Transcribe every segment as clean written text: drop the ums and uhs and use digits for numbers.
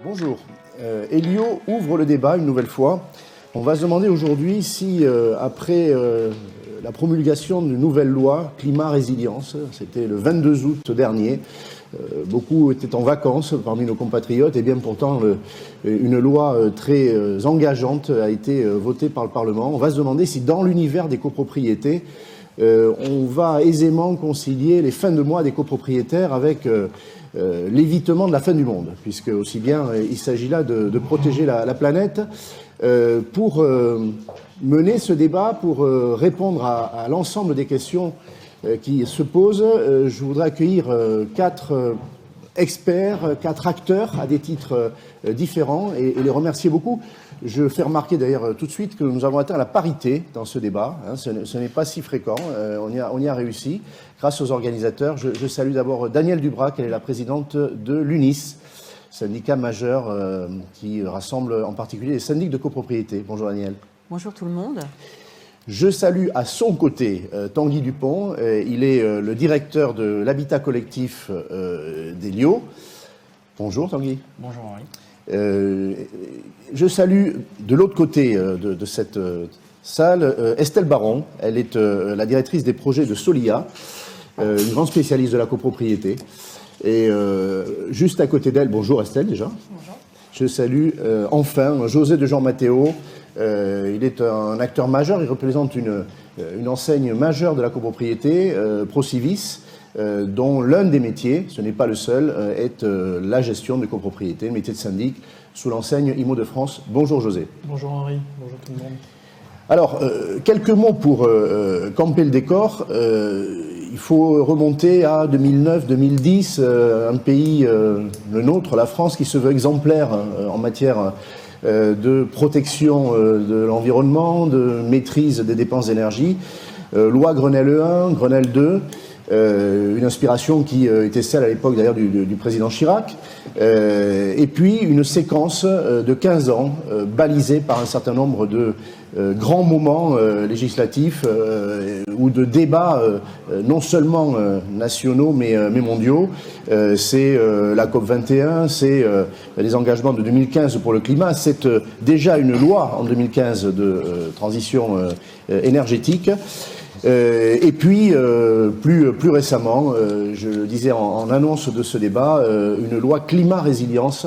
Bonjour. Elio ouvre le débat une nouvelle fois. On va se demander aujourd'hui si, après la promulgation d'une nouvelle loi climat-résilience, c'était le 22 août dernier, beaucoup étaient en vacances parmi nos compatriotes, et bien pourtant une loi très engageante a été votée par le Parlement. On va se demander si dans l'univers des copropriétés, on va aisément concilier les fins de mois des copropriétaires avec l'évitement de la fin du monde, puisque aussi bien il s'agit là de protéger la planète. Pour mener ce débat, pour répondre à l'ensemble des questions qui se posent, je voudrais accueillir quatre experts, quatre acteurs à des titres différents et les remercier beaucoup. Je fais remarquer d'ailleurs tout de suite que nous avons atteint la parité dans ce débat. Ce n'est pas si fréquent. On y a réussi grâce aux organisateurs. Je salue d'abord Danielle Dubrac, elle est la présidente de l'UNIS, syndicat majeur qui rassemble en particulier les syndics de copropriété. Bonjour Danielle. Bonjour tout le monde. Je salue à son côté Tanguy Dupont. Il est le directeur de l'habitat collectif d'Elio. Bonjour Tanguy. Bonjour Henri. Je salue de l'autre côté de cette salle Estelle Baron. Elle est la directrice des projets de Solia, une grande spécialiste de la copropriété. Et juste à côté d'elle, bonjour Estelle déjà. Bonjour. Je salue enfin José de Jean Matteo. Il est un acteur majeur, il représente une enseigne majeure de la copropriété, Procivis, dont l'un des métiers, ce n'est pas le seul, est la gestion de copropriété, le métier de syndic, sous l'enseigne IMO de France. Bonjour José. Bonjour Henri, bonjour tout le monde. Alors, quelques mots pour camper le décor. Il faut remonter à 2009-2010, un pays, le nôtre, la France, qui se veut exemplaire en matière de protection de l'environnement, de maîtrise des dépenses d'énergie. Loi Grenelle 1, Grenelle 2, une inspiration qui était celle à l'époque d'ailleurs du président Chirac, et puis une séquence de 15 ans balisée par un certain nombre de grands moments législatifs ou de débats non seulement nationaux mais mondiaux. C'est la COP21, c'est les engagements de 2015 pour le climat, c'est déjà une loi en 2015 de transition énergétique. Et puis, plus récemment, je le disais en annonce de ce débat, une loi climat-résilience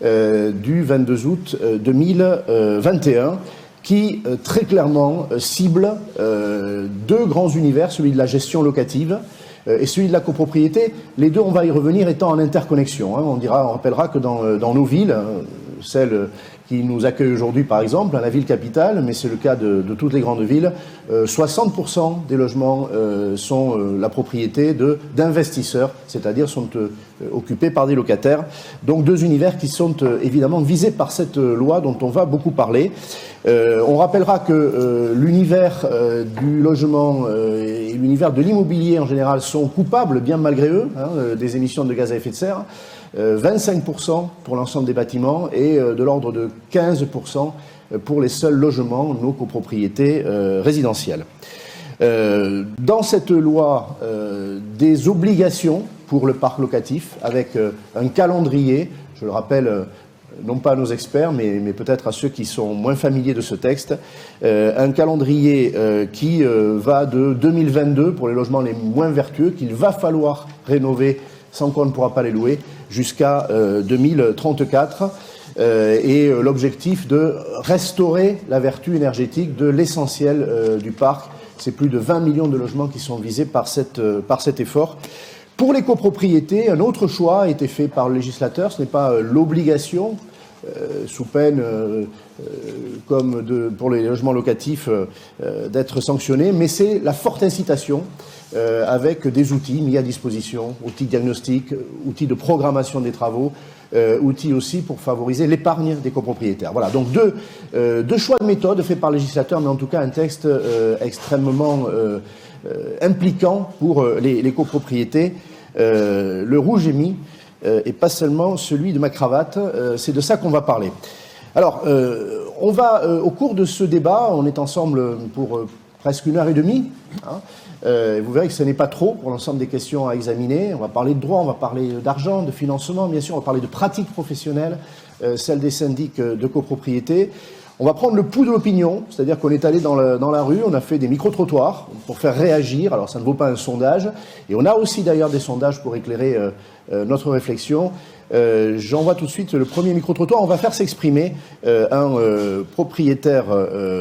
du 22 août 2021 qui très clairement cible deux grands univers, celui de la gestion locative et celui de la copropriété. Les deux, on va y revenir, étant en interconnexion. On rappellera que dans nos villes, celles qui nous accueillent aujourd'hui par exemple, à la ville capitale, mais c'est le cas de toutes les grandes villes, 60% des logements sont la propriété d'investisseurs, c'est-à-dire sont occupés par des locataires. Donc deux univers qui sont évidemment visés par cette loi dont on va beaucoup parler. On rappellera que l'univers du logement et l'univers de l'immobilier en général sont coupables, bien malgré eux, des émissions de gaz à effet de serre. 25% pour l'ensemble des bâtiments et de l'ordre de 15% pour les seuls logements, nos copropriétés résidentielles. Dans cette loi, des obligations pour le parc locatif avec un calendrier, je le rappelle, non pas à nos experts, mais peut-être à ceux qui sont moins familiers de ce texte, un calendrier qui va de 2022 pour les logements les moins vertueux, qu'il va falloir rénover sans qu'on ne pourra pas les louer, jusqu'à 2034, et l'objectif de restaurer la vertu énergétique de l'essentiel du parc. C'est plus de 20 millions de logements qui sont visés par cet effort. Pour les copropriétés, un autre choix a été fait par le législateur, ce n'est pas l'obligation, sous peine, comme pour les logements locatifs, d'être sanctionnés, mais c'est la forte incitation avec des outils mis à disposition, outils diagnostiques, outils de programmation des travaux, outils aussi pour favoriser l'épargne des copropriétaires. Voilà, donc deux choix de méthode faits par le législateur, mais en tout cas un texte extrêmement impliquant pour les copropriétés. Le rouge est mis, et pas seulement celui de ma cravate, c'est de ça qu'on va parler. Alors, on va, au cours de ce débat, on est ensemble pour presque 1h30. Hein. Vous verrez que ce n'est pas trop pour l'ensemble des questions à examiner. On va parler de droit, on va parler d'argent, de financement, bien sûr, on va parler de pratiques professionnelles, celles des syndics de copropriété. On va prendre le pouls de l'opinion, c'est-à-dire qu'on est allé dans la rue, on a fait des micro-trottoirs pour faire réagir, alors ça ne vaut pas un sondage, et on a aussi d'ailleurs des sondages pour éclairer notre réflexion. J'envoie tout de suite le premier micro-trottoir, on va faire s'exprimer un propriétaire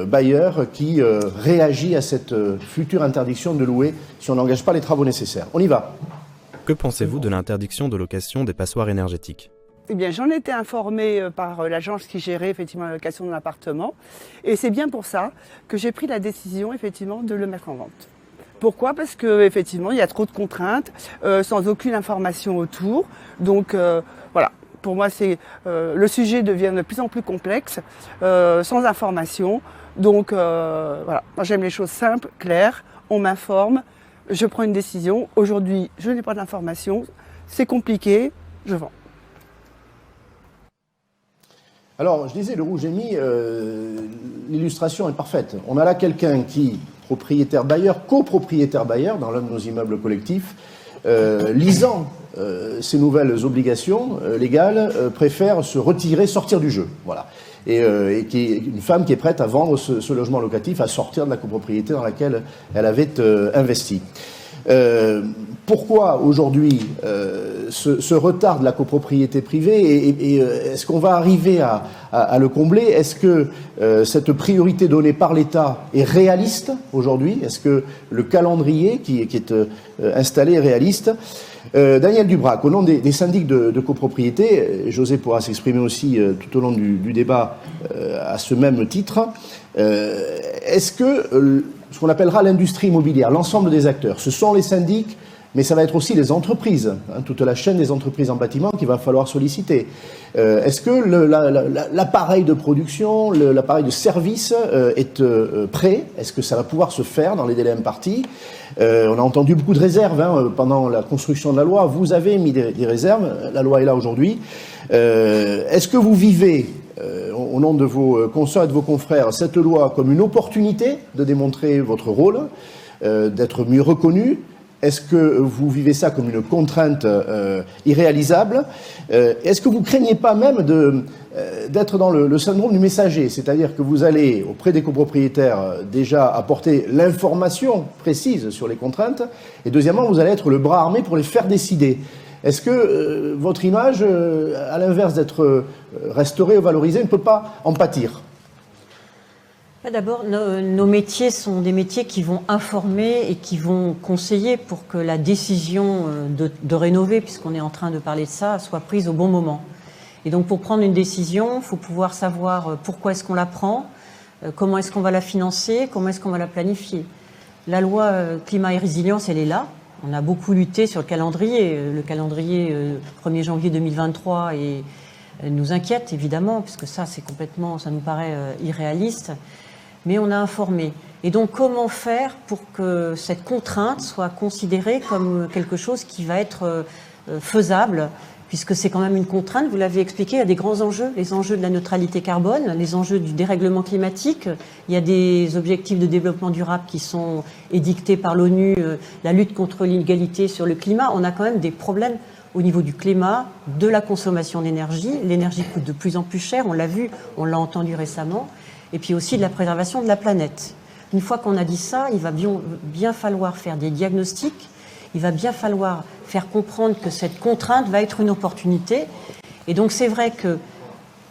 bailleur qui réagit à cette future interdiction de louer si on n'engage pas les travaux nécessaires. On y va. Que pensez-vous de l'interdiction de location des passoires énergétiques ? Eh bien, j'en ai été informée par l'agence qui gérait effectivement la location de l'appartement. Et c'est bien pour ça que j'ai pris la décision effectivement de le mettre en vente. Pourquoi ? Parce que effectivement, il y a trop de contraintes, sans aucune information autour. Donc voilà, pour moi, le sujet devient de plus en plus complexe, sans information. Donc voilà, moi j'aime les choses simples, claires. On m'informe, je prends une décision. Aujourd'hui, je n'ai pas d'information, c'est compliqué, je vends. Alors, je disais, le rouge et mis, l'illustration est parfaite. On a là quelqu'un qui, propriétaire bailleur, copropriétaire bailleur dans l'un de nos immeubles collectifs, lisant ces nouvelles obligations légales, préfère se retirer, sortir du jeu. Voilà. Et qui est une femme qui est prête à vendre ce logement locatif, à sortir de la copropriété dans laquelle elle avait investi. Pourquoi aujourd'hui ce retard de la copropriété privée et est-ce qu'on va arriver à le combler ? Est-ce que cette priorité donnée par l'État est réaliste aujourd'hui ? Est-ce que le calendrier qui est installé est réaliste ? Daniel Dubrac, au nom des syndics de copropriété, José pourra s'exprimer aussi tout au long du débat à ce même titre. Est-ce que ce qu'on appellera l'industrie immobilière, l'ensemble des acteurs, ce sont les syndics, mais ça va être aussi les entreprises, hein, toute la chaîne des entreprises en bâtiment qu'il va falloir solliciter. Est-ce que l'appareil de production, l'appareil de service est prêt ? Est-ce que ça va pouvoir se faire dans les délais impartis ? On a entendu beaucoup de réserves pendant la construction de la loi. Vous avez mis des réserves, la loi est là aujourd'hui. Est-ce que vous vivez, au nom de vos consoeurs et de vos confrères, cette loi comme une opportunité de démontrer votre rôle, d'être mieux reconnu ? Est-ce que vous vivez ça comme une contrainte irréalisable ? Est-ce que vous ne craignez pas même d'être dans le syndrome du messager ? C'est-à-dire que vous allez, auprès des copropriétaires, déjà apporter l'information précise sur les contraintes, et deuxièmement, vous allez être le bras armé pour les faire décider. Est-ce que votre image, à l'inverse d'être restaurée ou valorisée, ne peut pas en pâtir ? D'abord, nos métiers sont des métiers qui vont informer et qui vont conseiller pour que la décision de rénover, puisqu'on est en train de parler de ça, soit prise au bon moment. Et donc pour prendre une décision, il faut pouvoir savoir pourquoi est-ce qu'on la prend, comment est-ce qu'on va la financer, comment est-ce qu'on va la planifier. La loi climat et résilience, elle est là. On a beaucoup lutté sur le calendrier. Le calendrier 1er janvier 2023 nous inquiète évidemment, puisque ça nous paraît irréaliste. Mais on a informé. Et donc, comment faire pour que cette contrainte soit considérée comme quelque chose qui va être faisable, puisque c'est quand même une contrainte, vous l'avez expliqué, il y a des grands enjeux, les enjeux de la neutralité carbone, les enjeux du dérèglement climatique, il y a des objectifs de développement durable qui sont édictés par l'ONU, la lutte contre l'inégalité sur le climat. On a quand même des problèmes au niveau du climat, de la consommation d'énergie. L'énergie coûte de plus en plus cher, on l'a vu, on l'a entendu récemment. Et puis aussi de la préservation de la planète. Une fois qu'on a dit ça, il va bien falloir faire des diagnostics, il va bien falloir faire comprendre que cette contrainte va être une opportunité. Et donc c'est vrai que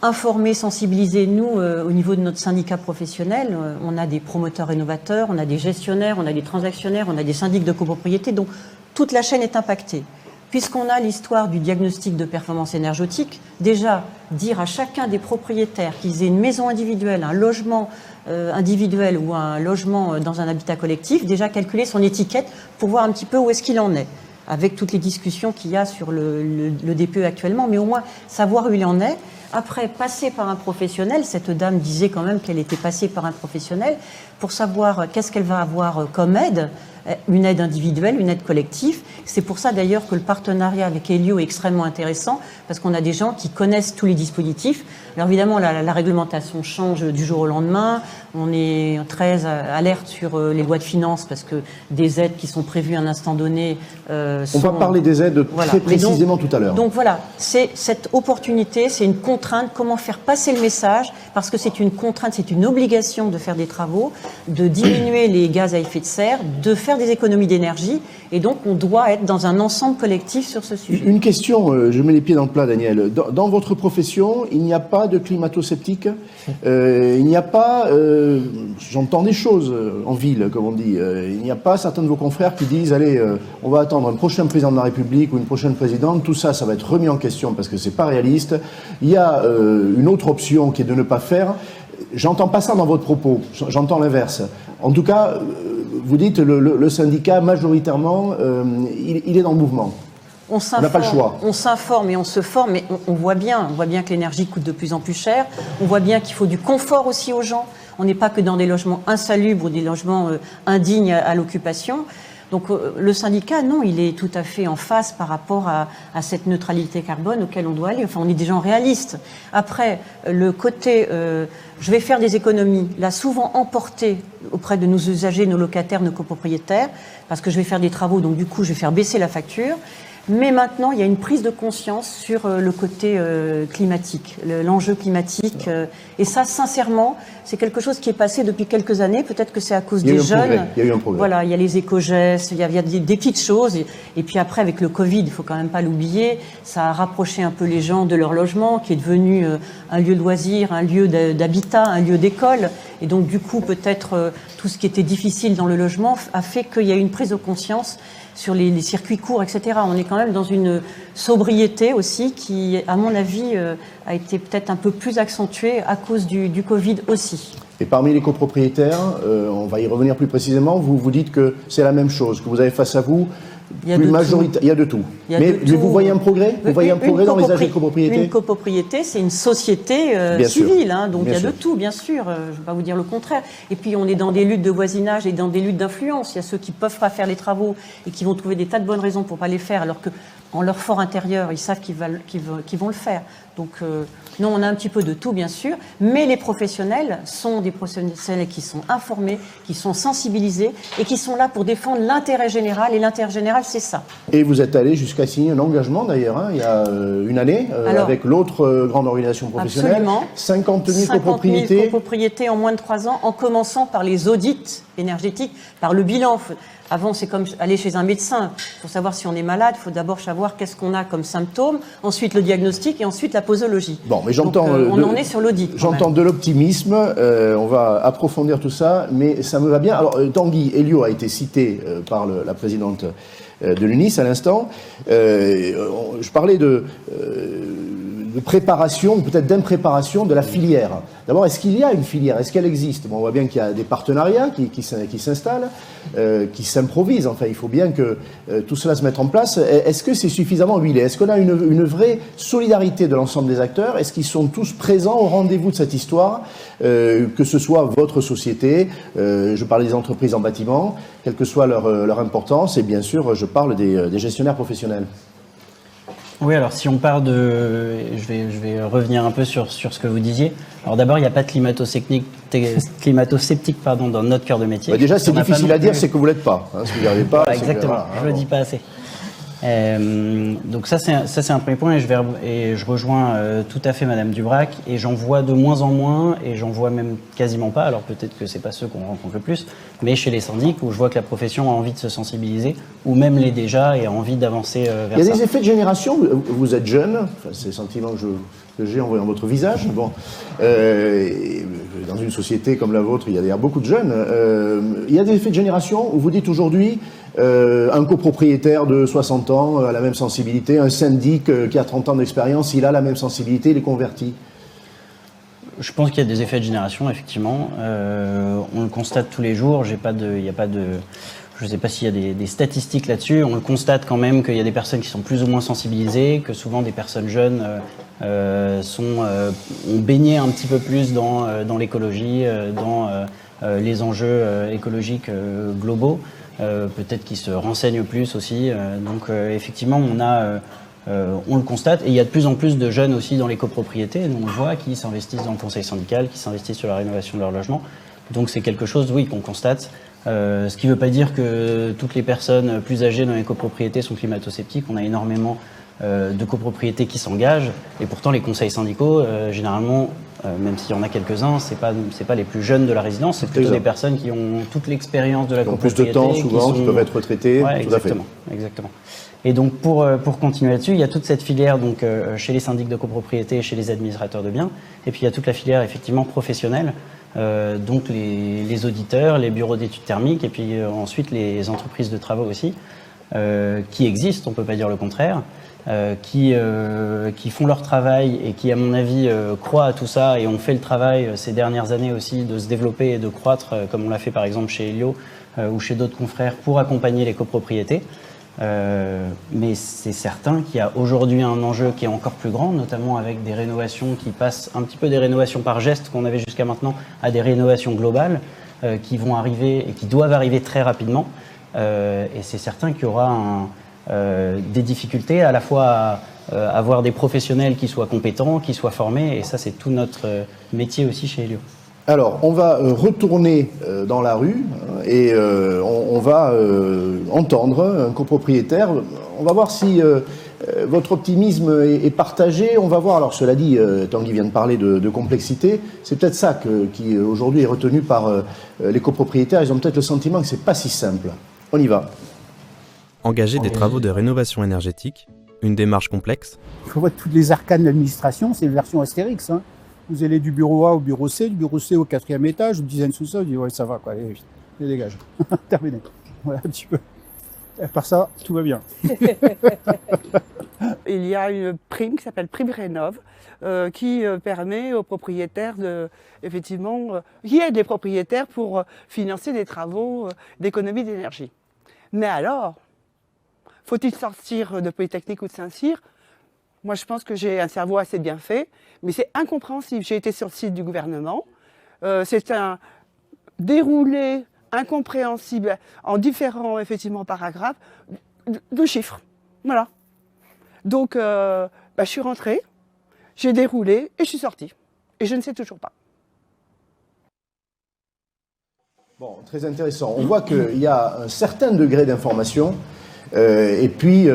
informer, sensibiliser, nous, au niveau de notre syndicat professionnel, on a des promoteurs rénovateurs, on a des gestionnaires, on a des transactionnaires, on a des syndics de copropriété, donc toute la chaîne est impactée. Puisqu'on a l'histoire du diagnostic de performance énergétique, déjà dire à chacun des propriétaires qu'ils aient une maison individuelle, un logement individuel ou un logement dans un habitat collectif, déjà calculer son étiquette pour voir un petit peu où est-ce qu'il en est, avec toutes les discussions qu'il y a sur le DPE actuellement, mais au moins savoir où il en est. Après, passer par un professionnel, cette dame disait quand même qu'elle était passée par un professionnel, pour savoir qu'est-ce qu'elle va avoir comme aide, une aide individuelle, une aide collective. C'est pour ça d'ailleurs que le partenariat avec Elio est extrêmement intéressant, parce qu'on a des gens qui connaissent tous les dispositifs. Alors évidemment, la réglementation change du jour au lendemain. On est très alerte sur les lois de finances, parce que des aides qui sont prévues à un instant donné On va parler des aides très précisément tout à l'heure. Donc voilà, c'est cette opportunité, c'est une contrainte, comment faire passer le message, parce que c'est une contrainte, c'est une obligation de faire des travaux, de diminuer les gaz à effet de serre, de faire des économies d'énergie, et donc on doit être dans un ensemble collectif sur ce sujet. Une question, je mets les pieds dans le plat, Daniel. Dans votre profession, il n'y a pas de climato-sceptiques, il n'y a pas, j'entends des choses en ville, comme on dit, il n'y a pas certains de vos confrères qui disent, allez, on va attendre un prochain président de la République ou une prochaine présidente, tout ça, ça va être remis en question parce que c'est pas réaliste. Il y a une autre option qui est de ne pas faire. J'entends pas ça dans votre propos, j'entends l'inverse. En tout cas, vous dites le syndicat, majoritairement, il est dans le mouvement. On n'a pas le choix. On s'informe et on se forme, mais on voit bien que l'énergie coûte de plus en plus cher. On voit bien qu'il faut du confort aussi aux gens. On n'est pas que dans des logements insalubres ou des logements indignes à l'occupation. Donc le syndicat, non, il est tout à fait en face par rapport à cette neutralité carbone auquel on doit aller. Enfin, on est des gens réalistes. Après, le côté je vais faire des économies, l'a souvent emporté auprès de nos usagers, nos locataires, nos copropriétaires, parce que je vais faire des travaux, donc du coup, je vais faire baisser la facture. Mais maintenant, il y a une prise de conscience sur le côté climatique, l'enjeu climatique. Et ça, sincèrement, c'est quelque chose qui est passé depuis quelques années. Peut-être que c'est à cause des jeunes. Il y a eu un progrès. Voilà, il y a les éco-gestes, il y a des petites choses. Et puis après, avec le Covid, il faut quand même pas l'oublier, ça a rapproché un peu les gens de leur logement, qui est devenu un lieu de loisir, un lieu d'habitat, un lieu d'école. Et donc, du coup, peut-être tout ce qui était difficile dans le logement a fait qu'il y a eu une prise de conscience sur les circuits courts, etc. On est quand même dans une sobriété aussi qui, à mon avis, a été peut-être un peu plus accentuée à cause du Covid aussi. Et parmi les copropriétaires, on va y revenir plus précisément, vous dites que c'est la même chose, que vous avez face à vous il y a de tout. Mais vous voyez un progrès Vous voyez un progrès dans les âges de copropriété? Une copropriété, c'est une société civile, hein, donc il y a de tout, bien sûr. Je ne vais pas vous dire le contraire. Et puis on est dans des luttes de voisinage et dans des luttes d'influence. Il y a ceux qui ne peuvent pas faire les travaux et qui vont trouver des tas de bonnes raisons pour ne pas les faire, alors qu'en leur fort intérieur, ils savent qu'ils vont le faire. Donc non, on a un petit peu de tout, bien sûr, mais les professionnels sont des professionnels qui sont informés, qui sont sensibilisés et qui sont là pour défendre l'intérêt général. Et l'intérêt général, c'est ça. Et vous êtes allé jusqu'à signer un engagement, d'ailleurs, hein, il y a une année, avec l'autre grande organisation professionnelle. Absolument. 50 000 copropriétés. 50 000 copropriétés en moins de 3 ans, en commençant par les audits énergétiques, par le bilan. Avant, c'est comme aller chez un médecin. Pour savoir si on est malade, il faut d'abord savoir qu'est-ce qu'on a comme symptômes, ensuite le diagnostic et ensuite la posologie. Bon, mais j'entends. On en est sur l'audit. J'entends de l'optimisme. On va approfondir tout ça, mais ça me va bien. Alors, Tanguy Elio a été cité par la présidente de l'UNIS à l'instant. Je parlais de préparation, ou peut-être d'impréparation de la filière. D'abord, est-ce qu'il y a une filière? Est-ce qu'elle existe? Bon, on voit bien qu'il y a des partenariats qui s'installent, qui s'improvisent. Enfin, il faut bien que tout cela se mette en place. Est-ce que c'est suffisamment huilé? Est-ce qu'on a une vraie solidarité de l'ensemble des acteurs? Est-ce qu'ils sont tous présents au rendez-vous de cette histoire? Que ce soit votre société, je parle des entreprises en bâtiment, quelle que soit leur importance, et bien sûr, je parle des gestionnaires professionnels. Oui, alors si on part de... Je vais revenir un peu sur ce que vous disiez. Alors d'abord, il n'y a pas de climato-sceptique dans notre cœur de métier. Bah déjà, c'est difficile à dire, c'est que vous ne l'êtes pas. Hein, si vous n'y arrivez pas, voilà, exactement, voilà, je ne le dis pas assez. Donc ça c'est un premier point et je rejoins tout à fait Madame Dubrac, et j'en vois de moins en moins, et j'en vois même quasiment pas. Alors peut-être que c'est pas ceux qu'on rencontre le plus, mais chez les syndics où je vois que la profession a envie de se sensibiliser, ou même l'est déjà et a envie d'avancer vers ça. Il y a des effets de génération. Vous êtes jeune, enfin, c'est le sentiment que j'ai en voyant votre visage. Bon, dans une société comme la vôtre, il y a d'ailleurs beaucoup de jeunes. Il y a des effets de génération où vous dites aujourd'hui, un copropriétaire de 60 ans a la même sensibilité, un syndic qui a 30 ans d'expérience, il a la même sensibilité, il est converti. Je pense qu'il y a des effets de génération, effectivement. On le constate tous les jours. Je ne sais pas s'il y a des statistiques là-dessus. On le constate quand même qu'il y a des personnes qui sont plus ou moins sensibilisées, que souvent des personnes jeunes ont baigné un petit peu plus dans l'écologie, dans les enjeux écologiques globaux. peut-être qu'ils se renseignent plus aussi. Donc effectivement, on le constate, et il y a de plus en plus de jeunes aussi dans les copropriétés, on le voit, qui s'investissent dans le conseil syndical, qui s'investissent sur la rénovation de leur logement. Donc c'est quelque chose, oui, qu'on constate. Ce qui ne veut pas dire que toutes les personnes plus âgées dans les copropriétés sont climato-sceptiques. On a énormément de copropriétés qui s'engagent, et pourtant les conseils syndicaux, généralement, même s'il y en a quelques-uns, c'est pas les plus jeunes de la résidence, c'est plutôt des personnes qui ont toute l'expérience de la copropriété. Plus de temps, souvent, qui peuvent être retraités. Ouais, exactement. Et donc pour continuer là-dessus, il y a toute cette filière donc chez les syndics de copropriété et chez les administrateurs de biens, et puis il y a toute la filière effectivement professionnelle, donc les auditeurs, les bureaux d'études thermiques, et puis ensuite les entreprises de travaux aussi, qui existent, on ne peut pas dire le contraire, qui font leur travail et qui, à mon avis, croient à tout ça et ont fait le travail ces dernières années aussi de se développer et de croître, comme on l'a fait par exemple chez Elio ou chez d'autres confrères, pour accompagner les copropriétés. Mais c'est certain qu'il y a aujourd'hui un enjeu qui est encore plus grand, notamment avec des rénovations qui passent un petit peu des rénovations par geste qu'on avait jusqu'à maintenant à des rénovations globales qui vont arriver et qui doivent arriver très rapidement. Et c'est certain qu'il y aura des difficultés à la fois à avoir des professionnels qui soient compétents, qui soient formés, et ça c'est tout notre métier aussi chez Elio. Alors, on va retourner dans la rue et on va entendre un copropriétaire. On va voir si votre optimisme est partagé. On va voir, alors cela dit, Tanguy vient de parler de complexité, c'est peut-être ça qui aujourd'hui est retenu par les copropriétaires. Ils ont peut-être le sentiment que c'est pas si simple. On y va. Engager des travaux de rénovation énergétique, une démarche complexe. Il faut voir toutes les arcanes de l'administration, c'est une version Astérix. Hein. Vous allez du bureau A au bureau C, du bureau C au 4e étage, au design sous-sol, vous dites ouais ça va quoi, allez, dégage. Terminé. Voilà un petit peu. À part ça, tout va bien. Il y a une prime qui s'appelle Prime Rénov, qui permet aux propriétaires qui aide les propriétaires pour financer des travaux d'économie d'énergie. Mais alors, faut-il sortir de Polytechnique ou de Saint-Cyr? Moi, je pense que j'ai un cerveau assez bien fait, mais c'est incompréhensible. J'ai été sur le site du gouvernement. C'est un déroulé incompréhensible en différents paragraphes de chiffres. Voilà. Donc, je suis rentrée, j'ai déroulé et je suis sortie. Et je ne sais toujours pas. Bon, très intéressant. On voit qu'il y a un certain degré d'information et puis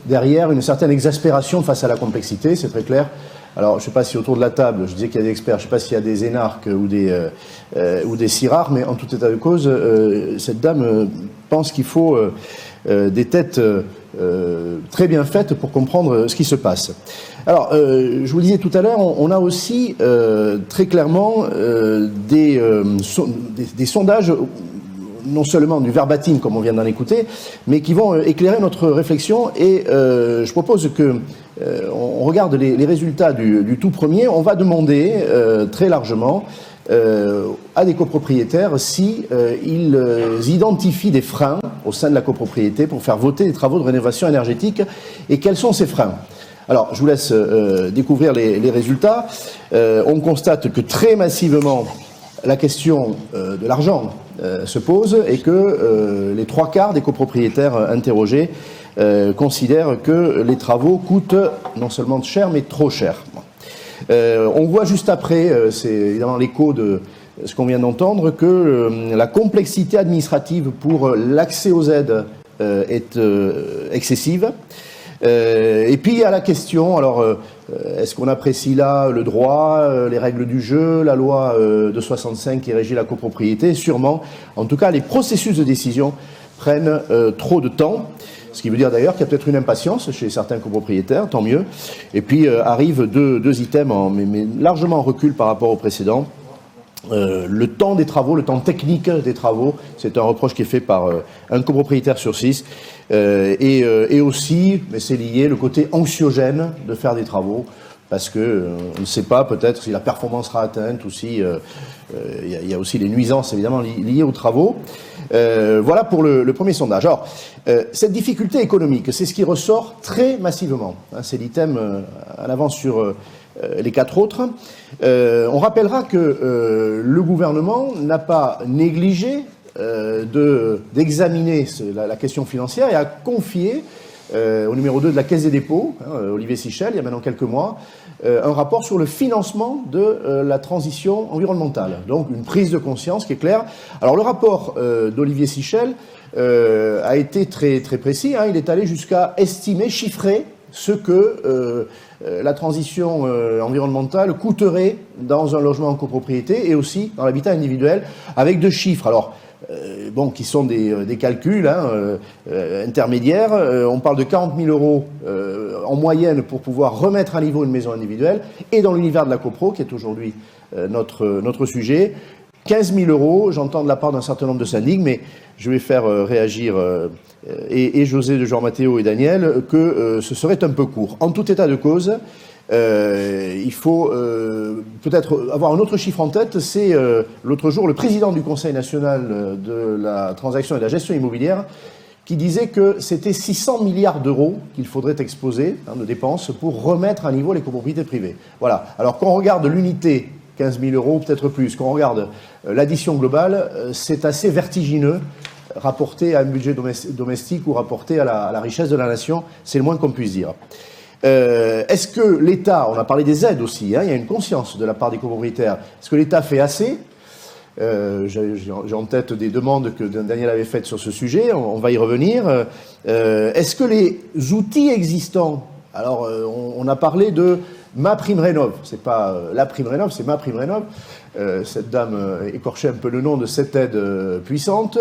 derrière une certaine exaspération face à la complexité, c'est très clair. Alors, je ne sais pas si autour de la table, je disais qu'il y a des experts, je ne sais pas s'il y a des énarques ou des cirards, mais en tout état de cause, cette dame pense qu'il faut des têtes très bien faites pour comprendre ce qui se passe. Alors, je vous le disais tout à l'heure, on a aussi très clairement des sondages, non seulement du verbatim comme on vient d'en écouter, mais qui vont éclairer notre réflexion. Et je propose que on regarde les résultats du tout premier. On va demander très largement à des copropriétaires si ils identifient des freins au sein de la copropriété pour faire voter des travaux de rénovation énergétique, et quels sont ces freins. Alors, je vous laisse découvrir les résultats. On constate que très massivement, la question de l'argent se pose et que les 3/4 des copropriétaires interrogés considèrent que les travaux coûtent non seulement cher, mais trop cher. On voit juste après, c'est évidemment l'écho de ce qu'on vient d'entendre, que la complexité administrative pour l'accès aux aides est excessive. Et puis il y a la question, alors est-ce qu'on apprécie là le droit, les règles du jeu, la loi de 65 qui régit la copropriété? Sûrement. En tout cas, les processus de décision prennent trop de temps. Ce qui veut dire d'ailleurs qu'il y a peut-être une impatience chez certains copropriétaires, tant mieux. Et puis arrivent deux items, mais largement en recul par rapport au précédent. Le temps des travaux, le temps technique des travaux, c'est un reproche qui est fait par un copropriétaire sur 6. Et aussi, mais c'est lié, le côté anxiogène de faire des travaux, parce que on ne sait pas peut-être si la performance sera atteinte ou si il y a aussi les nuisances évidemment liées aux travaux. Voilà pour le premier sondage. Alors, cette difficulté économique, c'est ce qui ressort très massivement. Hein, c'est l'item à l'avant sur les 4 autres. On rappellera que le gouvernement n'a pas négligé d'examiner la question financière et a confié au numéro 2 de la Caisse des dépôts, Olivier Sichel, il y a maintenant quelques mois, un rapport sur le financement de la transition environnementale. Donc une prise de conscience qui est claire. Alors le rapport d'Olivier Sichel a été très, très précis, il est allé jusqu'à estimer, chiffrer ce que la transition environnementale coûterait dans un logement en copropriété et aussi dans l'habitat individuel, avec 2 chiffres. Alors, qui sont des calculs intermédiaires. On parle de 40 000 euros en moyenne pour pouvoir remettre à niveau une maison individuelle. Et dans l'univers de la copro, qui est aujourd'hui notre sujet, 15 000 euros, j'entends de la part d'un certain nombre de syndics, mais je vais faire réagir et José de Jean-Mathéo et Daniel, que ce serait un peu court. En tout état de cause, il faut peut-être avoir un autre chiffre en tête, c'est l'autre jour le président du Conseil national de la transaction et de la gestion immobilière qui disait que c'était 600 milliards d'euros qu'il faudrait exposer de dépenses pour remettre à niveau les copropriétés privées. Voilà. Alors qu'on regarde l'unité, 15 000 euros, peut-être plus, qu'on regarde l'addition globale, c'est assez vertigineux rapporté à un budget domestique ou rapporté à la richesse de la nation, c'est le moins qu'on puisse dire. Est-ce que l'État, on a parlé des aides aussi, il y a une conscience de la part des copropriétaires, est-ce que l'État fait assez? J'ai en tête des demandes que Daniel avait faites sur ce sujet, on va y revenir. Est-ce que les outils existants, alors on a parlé de MaPrimeRénov', c'est pas la prime rénov', c'est MaPrimeRénov'. Cette dame écorchait un peu le nom de cette aide puissante.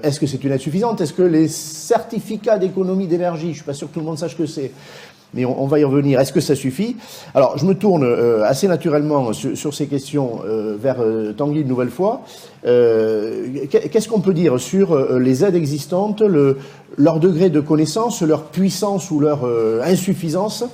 Est-ce que c'est une aide suffisante? Est-ce que les certificats d'économie d'énergie, je suis pas sûr que tout le monde sache que c'est, mais on va y revenir. Est-ce que ça suffit? Alors, je me tourne assez naturellement sur ces questions vers Tanguy une nouvelle fois. Qu'est-ce qu'on peut dire sur les aides existantes, leur degré de connaissance, leur puissance ou leur insuffisance?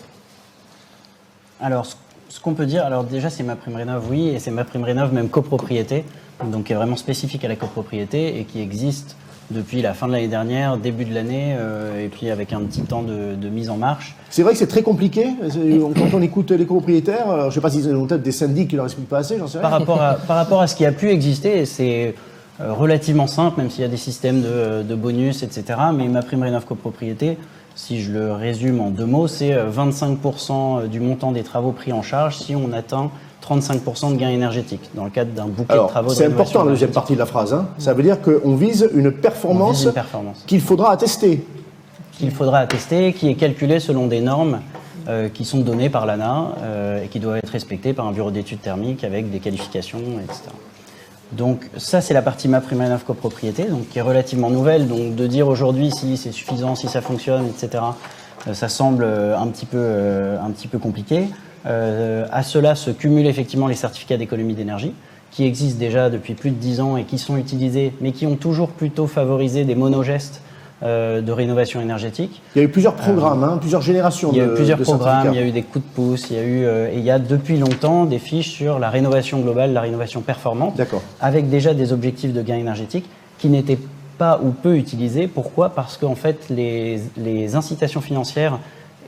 Alors, ce qu'on peut dire, alors déjà c'est MaPrimeRénov', oui, et c'est MaPrimeRénov' même copropriété, donc qui est vraiment spécifique à la copropriété et qui existe depuis la fin de l'année dernière, début de l'année, et puis avec un petit temps de mise en marche. C'est vrai que c'est très compliqué, quand on écoute les copropriétaires, je ne sais pas s'ils ont peut-être des syndics qui leur expliquent pas assez, j'en sais rien. Par rapport à ce qui a pu exister, c'est relativement simple, même s'il y a des systèmes de bonus, etc. Mais MaPrimeRénov' copropriété, si je le résume en 2 mots, c'est 25% du montant des travaux pris en charge si on atteint 35% de gains énergétiques dans le cadre d'un bouquet de travaux. C'est important la deuxième partie de la phrase. Ça veut dire qu'on vise une performance, qu'il faudra attester. Qu'il faudra attester, qui est calculée selon des normes qui sont données par l'ANA et qui doivent être respectées par un bureau d'études thermiques avec des qualifications, etc. Donc ça, c'est la partie MaPrimeRénov' copropriété, donc qui est relativement nouvelle. Donc de dire aujourd'hui si c'est suffisant, si ça fonctionne, etc., ça semble un petit peu compliqué. À cela se cumulent effectivement les certificats d'économie d'énergie, qui existent déjà depuis plus de 10 ans et qui sont utilisés, mais qui ont toujours plutôt favorisé des monogestes de rénovation énergétique. Il y a eu plusieurs programmes, plusieurs générations de certificats. Il y a eu plusieurs programmes, il y a eu des coups de pouce, il y a depuis longtemps des fiches sur la rénovation globale, la rénovation performante, avec déjà des objectifs de gain énergétique qui n'étaient pas ou peu utilisés. Pourquoi? Parce qu'en fait, les incitations financières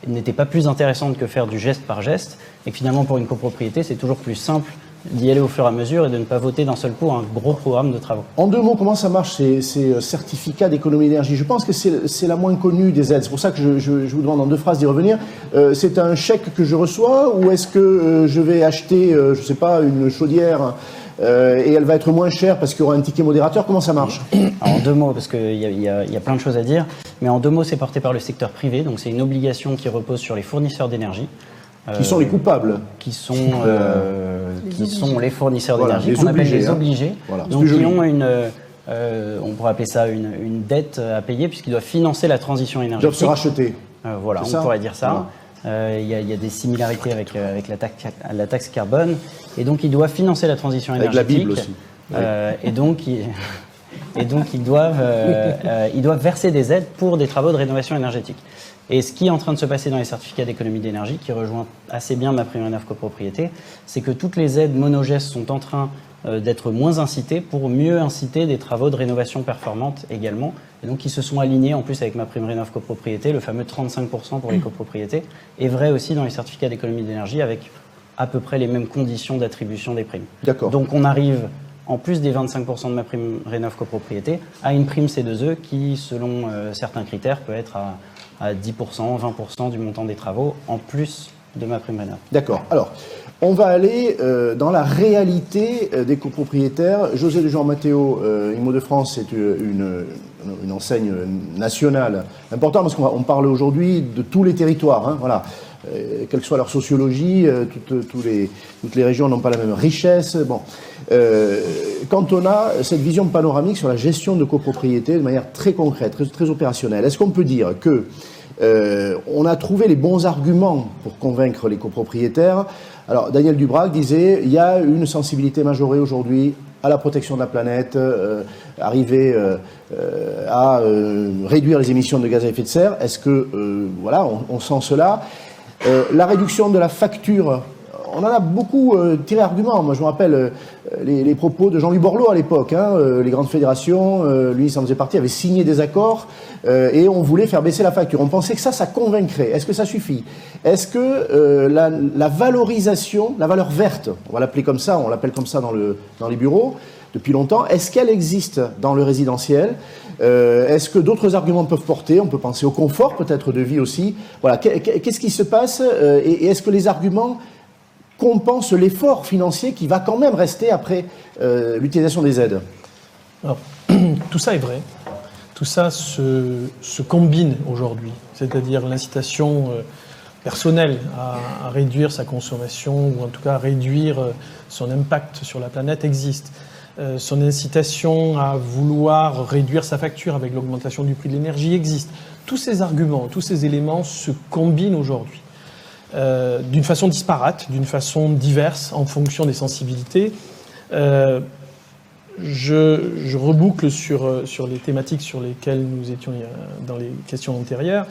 n'étaient pas plus intéressantes que faire du geste par geste, et que finalement pour une copropriété, c'est toujours plus simple d'y aller au fur et à mesure et de ne pas voter d'un seul coup un gros programme de travaux. En 2 mots, comment ça marche ces certificats d'économie d'énergie? Je pense que c'est la moins connue des aides. C'est pour ça que je vous demande en 2 phrases d'y revenir. C'est un chèque que je reçois ou est-ce que je vais acheter, je ne sais pas, une chaudière et elle va être moins chère parce qu'il y aura un ticket modérateur? Comment ça marche? Alors, en 2 mots, parce qu'il y a plein de choses à dire, mais en 2 mots, c'est porté par le secteur privé, donc c'est une obligation qui repose sur les fournisseurs d'énergie. Qui sont les coupables? Qui sont les fournisseurs d'énergie, qu'on appelle les obligés. Voilà, donc qui ont on pourrait appeler ça une dette à payer puisqu'ils doivent financer la transition énergétique. Ils doivent se racheter. Voilà, on pourrait dire ça. Voilà. Il y a des similarités avec la taxe carbone. Et donc ils doivent financer la transition énergétique. Avec la Bible aussi. Et donc ils doivent verser des aides pour des travaux de rénovation énergétique. Et ce qui est en train de se passer dans les certificats d'économie d'énergie, qui rejoint assez bien MaPrimeRénov' copropriété, c'est que toutes les aides monogestes sont en train d'être moins incitées pour mieux inciter des travaux de rénovation performante également. Et donc, ils se sont alignés en plus avec MaPrimeRénov' copropriété, le fameux 35% pour les copropriétés, est vrai aussi dans les certificats d'économie d'énergie avec à peu près les mêmes conditions d'attribution des primes. D'accord. Donc, on arrive en plus des 25% de ma prime Rénov copropriété, à une prime C2E qui, selon certains critères, peut être à 10%, 20% du montant des travaux, en plus de ma prime Rénov. D'accord. Alors, on va aller dans la réalité des copropriétaires. José de Jean Matteo, Immo de France, c'est une enseigne nationale importante parce qu'on parle aujourd'hui de tous les territoires. Hein, voilà. Quelle que soit leur sociologie, toutes les régions n'ont pas la même richesse. Bon. Quand on a cette vision panoramique sur la gestion de copropriété de manière très concrète, très opérationnelle, est-ce qu'on peut dire que on a trouvé les bons arguments pour convaincre les copropriétaires? Alors, Daniel Dubrac disait il y a une sensibilité majorée aujourd'hui à la protection de la planète, arriver à réduire les émissions de gaz à effet de serre. Est-ce que, voilà, on sent cela? La réduction de la facture, on en a beaucoup tiré argument. Moi, je me rappelle les propos de Jean-Louis Borloo à l'époque. Hein, les grandes fédérations, lui, il en faisait partie, avaient signé des accords et on voulait faire baisser la facture. On pensait que ça convaincrait. Est-ce que ça suffit? Est-ce que la valorisation, la valeur verte, on va l'appeler comme ça, on l'appelle comme ça dans les bureaux depuis longtemps, est-ce qu'elle existe dans le résidentiel? Est-ce que d'autres arguments peuvent porter? On peut penser au confort peut-être de vie aussi. Voilà. Qu'est-ce qui se passe et est-ce que les arguments compensent l'effort financier qui va quand même rester après l'utilisation des aides? Alors, tout ça est vrai. Tout ça se combine aujourd'hui. C'est-à-dire l'incitation personnelle à réduire sa consommation ou en tout cas à réduire son impact sur la planète existe. Son incitation à vouloir réduire sa facture avec l'augmentation du prix de l'énergie existe. Tous ces arguments, tous ces éléments se combinent aujourd'hui. D'une façon disparate, d'une façon diverse, en fonction des sensibilités. Je reboucle sur les thématiques sur lesquelles nous étions dans les questions antérieures.